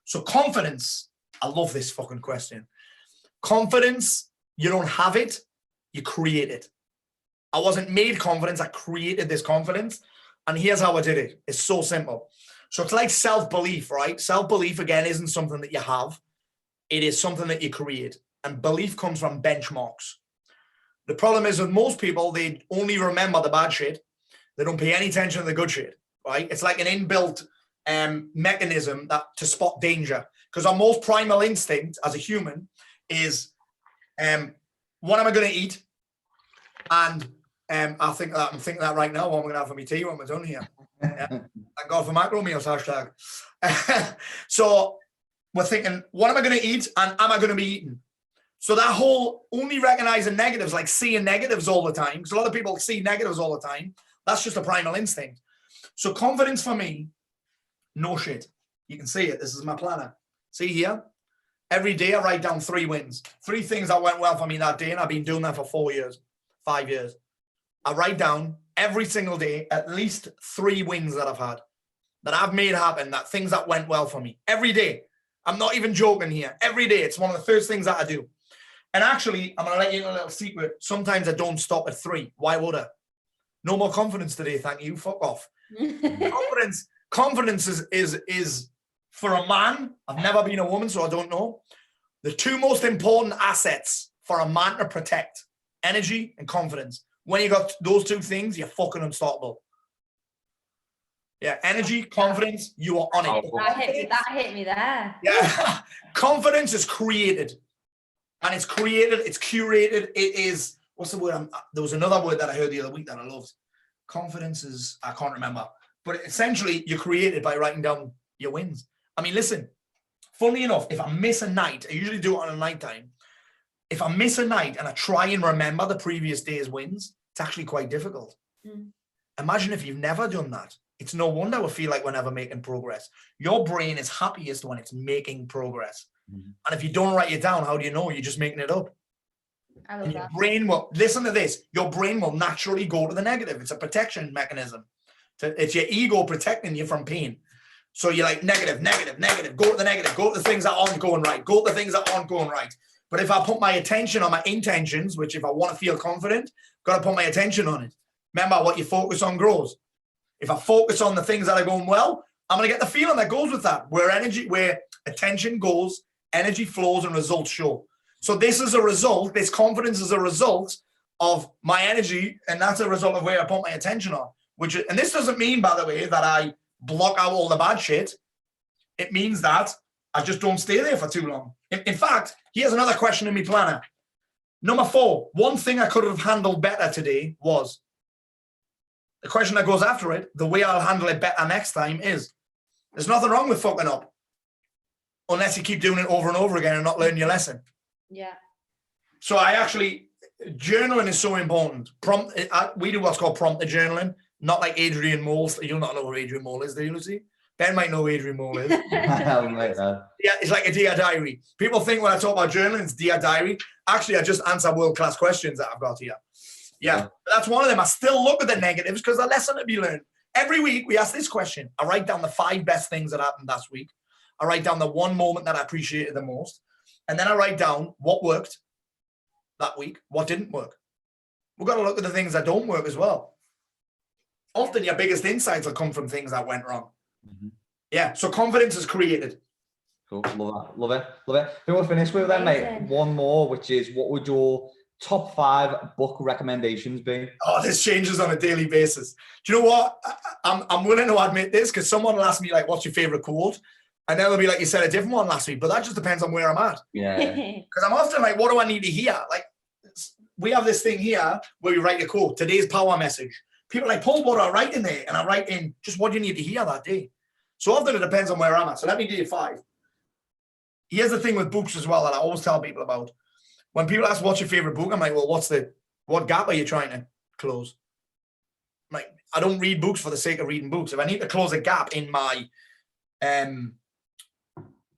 So confidence, I love this fucking question. Confidence, you don't have it, you create it. I wasn't made confidence, I created this confidence. And here's how I did it. It's so simple. So it's like self-belief, right? Self-belief, again, isn't something that you have. It is something that you create. And belief comes from benchmarks. The problem is with most people, they only remember the bad shit. They don't pay any attention to the good shit, right? It's like an inbuilt mechanism that to spot danger. Because our most primal instinct as a human is, what am I going to eat? And I'm thinking that right now, what I'm going to have for my tea when we're done here. Yeah. Thank God for macro meals, hashtag. So we're thinking, what am I going to eat? And am I going to be eaten? So that whole only recognizing negatives, like seeing negatives all the time, because a lot of people see negatives all the time. That's just a primal instinct. So confidence for me, no shit. You can see it. This is my planner. See here? Every day I write down 3 wins. 3 things that went well for me that day. And I've been doing that for 4 years, 5 years. I write down every single day at least 3 wins that I've had, that I've made happen, that things that went well for me. Every day. I'm not even joking here. Every day. It's one of the first things that I do. And actually, I'm going to let you in a little secret. Sometimes I don't stop at 3. Why would I? No more confidence today, thank you. Fuck off. Confidence is for a man. I've never been a woman, so I don't know. The 2 most important assets for a man to protect: energy and confidence. When you got those 2 things, you're fucking unstoppable. Yeah, energy, confidence, you are on it. That hit me there. Yeah, confidence is created. And it's created, it's curated, it is, what's the word? There was another word that I heard the other week that I loved. Confidence is, I can't remember. But essentially, you're created by writing down your wins. I mean, listen, funnily enough, if I miss a night, I usually do it on a night time. If I miss a night and I try and remember the previous day's wins, it's actually quite difficult. Imagine if you've never done that. It's no wonder we feel like we're never making progress. Your brain is happiest when it's making progress. And if you don't write it down, how do you know? You're just making it up. I love and your that. brain will, listen to this, your brain will naturally go to the negative. It's a protection mechanism. It's your ego protecting you from pain. So you're like negative, negative, negative, go to the negative, go to the things that aren't going right, go to the things that aren't going right. But if I put my attention on my intentions, which if I want to feel confident, got to put my attention on it. Remember, what you focus on grows. If I focus on the things that are going well, I'm going to get the feeling that goes with that. Where attention goes, energy flows and results show. So this is a result, this confidence is a result of my energy, and that's a result of where I put my attention on. And this doesn't mean, by the way, that I block out all the bad shit. It means that I just don't stay there for too long. In fact, here's another question in my planner. Number 4, one thing I could have handled better today was, the question that goes after it, the way I'll handle it better next time is, there's nothing wrong with fucking up, unless you keep doing it over and over again and not learn your lesson. Yeah. So journaling is so important. We do what's called prompted journaling, not like Adrian Mole. You'll not know who Adrian Mole is, do you, Lucy? Ben might know who Adrian Mole is. Yeah, it's like a dear diary. People think when I talk about journaling, it's dear diary. Actually, I just answer world-class questions that I've got here. Yeah, that's one of them. I still look at the negatives because a lesson to be learned. Every week, we ask this question. I write down the 5 best things that happened last week. I write down the 1 moment that I appreciated the most. And then I write down what worked that week, what didn't work. We've got to look at the things that don't work as well. Often your biggest insights will come from things that went wrong. Yeah, so confidence is created. Cool, love it. Who will finish with then, mate? One more, which is, what would your top 5 book recommendations be? Oh, this changes on a daily basis. Do you know what? I'm willing to admit this, because someone will ask me, like, what's your favorite quote? And then they'll be like, you said a different one last week, but that just depends on where I'm at. Yeah. Because I'm often like, what do I need to hear? Like, we have this thing here where we write a quote. Today's power message. people like Paul Mort are writing there, and I write in just what you need to hear that day. So often it depends on where I'm at. So let me do 5. Here's the thing with books as well that I always tell people about. When people ask what's your favorite book, I'm like, well, what gap are you trying to close? I'm like, I don't read books for the sake of reading books. If I need to close a gap in my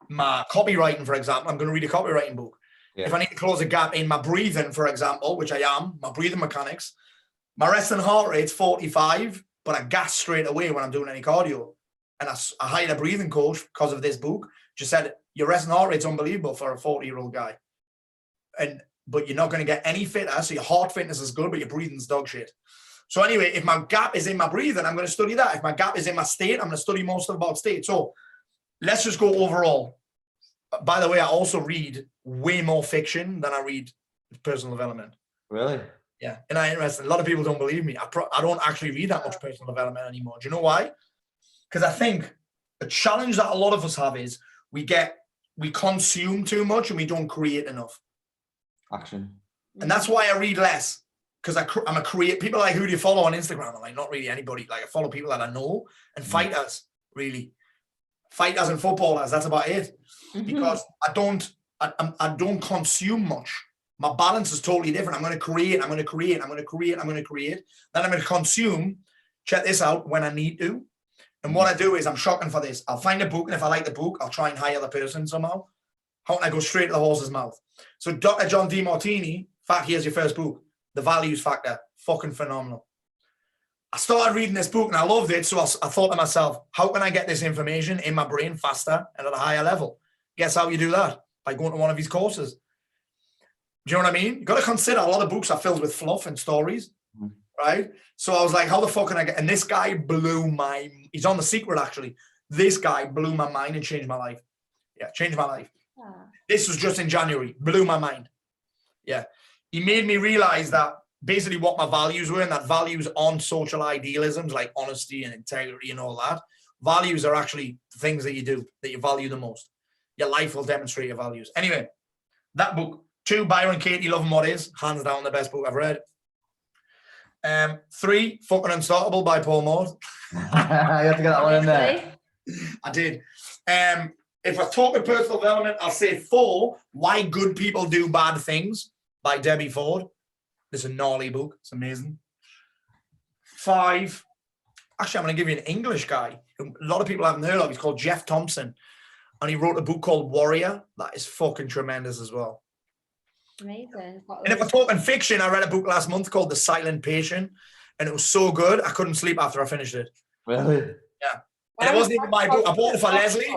my copywriting, for example, I'm going to read a copywriting book. Yeah. If I need to close a gap in my breathing, for example, which I am, my breathing mechanics, my resting heart rate's 45, but I gas straight away when I'm doing any cardio. And I hired a breathing coach because of this book. Just said, your resting heart rate's unbelievable for a 40-year-old guy. But you're not going to get any fitter. So your heart fitness is good, but your breathing's dog shit. So anyway, if my gap is in my breathing, I'm going to study that. If my gap is in my state, I'm going to study more stuff about state. So let's just go overall. By the way, I also read way more fiction than I read personal development. Really? Yeah. And I'm interested. A lot of people don't believe me. I don't actually read that much personal development anymore. Do you know why? Because I think the challenge that a lot of us have is we consume too much and we don't create enough. Action. And that's why I read less. Because I'm a creator. People are like, who do you follow on Instagram? I'm like, not really anybody. Like, I follow people that I know and fighters, really. Fighters and footballers. That's about it. Because I don't consume much. My balance is totally different. I'm going to create. Then I'm going to consume. Check this out when I need to. And what I do is I'm shocking for this. I'll find a book, and if I like the book, I'll try and hire the person somehow. How can I go straight to the horse's mouth? So Dr. John DeMartini, in fact, here's your first book. The Values Factor, fucking phenomenal. I started reading this book and I loved it. So I thought to myself, how can I get this information in my brain faster and at a higher level? Guess how you do that? By going to one of his courses. Do you know what I mean? You've got to consider a lot of books are filled with fluff and stories, right? So I was like, how the fuck can I get? And this guy blew he's on The Secret actually. This guy blew my mind and changed my life. Yeah, changed my life. Yeah. This was just in January, blew my mind. Yeah. He made me realize that basically what my values were, and that values aren't social idealisms like honesty and integrity and all that. Values are actually things that you do, that you value the most. Your life will demonstrate your values. Anyway, that book. 2, Byron Katie, Love and What Is. Hands down the best book I've read. 3, Fucking Unstoppable by Paul Mort. You have to get that one in there. I did. If we're talking personal development, I'll say 4, Why Good People Do Bad Things by Debbie Ford. It's a gnarly book. It's amazing. 5, actually, I'm going to give you an English guy who a lot of people haven't heard of. He's called Jeff Thompson. And he wrote a book called Warrior. That is fucking tremendous as well. Amazing. And if we're talking fiction, I read a book last month called The Silent Patient. And it was so good, I couldn't sleep after I finished it. Really? Yeah. And it wasn't even my book. I bought it for Leslie.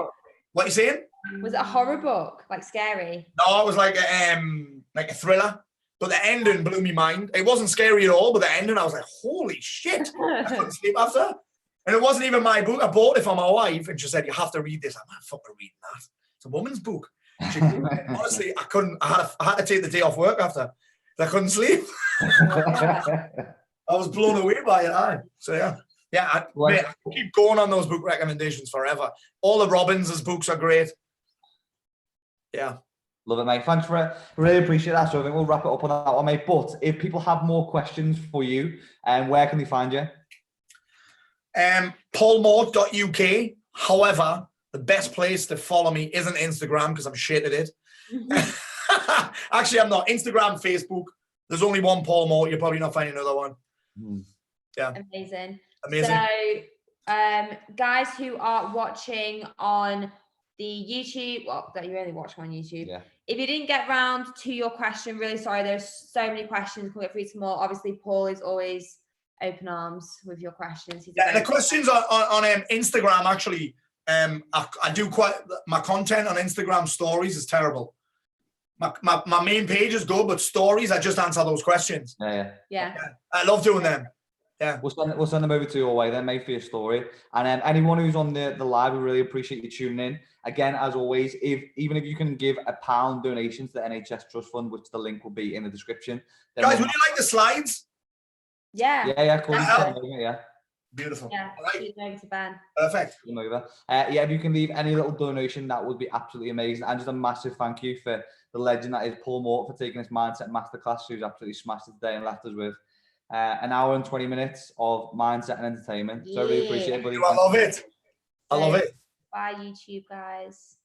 What are you saying? Was it a horror book? Like scary? No, it was like a thriller. But the ending blew me mind. It wasn't scary at all, but the ending, I was like, holy shit. I couldn't sleep after. And it wasn't even my book. I bought it for my wife, and she said, you have to read this. I'm not fucking reading that. It's a woman's book. Honestly, I couldn't. I had to take the day off work after. I couldn't sleep. I was blown away by it. So I keep going on those book recommendations forever. All the Robbins' books are great. Yeah. Love it, mate. Thanks for it. Really appreciate that. So I think we'll wrap it up on that one, mate. But if people have more questions for you, where can they find you? paulmort.uk. However, the best place to follow me isn't Instagram because I'm shit at it. Actually, I'm not. Instagram, Facebook. There's only one Paul Mort. You'll probably not find another one. Yeah. Amazing. Amazing. So, guys who are watching on the YouTube, well, that you only watch on YouTube. Yeah. If you didn't get round to your question, really sorry. There's so many questions. We'll get through some more. Obviously, Paul is always open arms with your questions. And the questions on Instagram, actually, I do quite, my content on Instagram stories is terrible. My main page is good, but stories, I just answer those questions. Yeah. I love doing them. Yeah. We'll send them over to your way then, mate, for your story. And anyone who's on the live, we really appreciate you tuning in. Again, as always, even if you can give £1 donation to the NHS Trust Fund, which the link will be in the description. Guys, would you like the slides? Yeah. Cool. Yeah. Beautiful. Yeah. All right. Over to Ben. Perfect. If you can leave any little donation, that would be absolutely amazing. And just a massive thank you for the legend that is Paul Mort for taking this mindset masterclass, who's absolutely smashed it today and left us with an hour and 20 minutes of mindset and entertainment. So I really appreciate it, buddy. I love it. I love it. Bye, YouTube guys.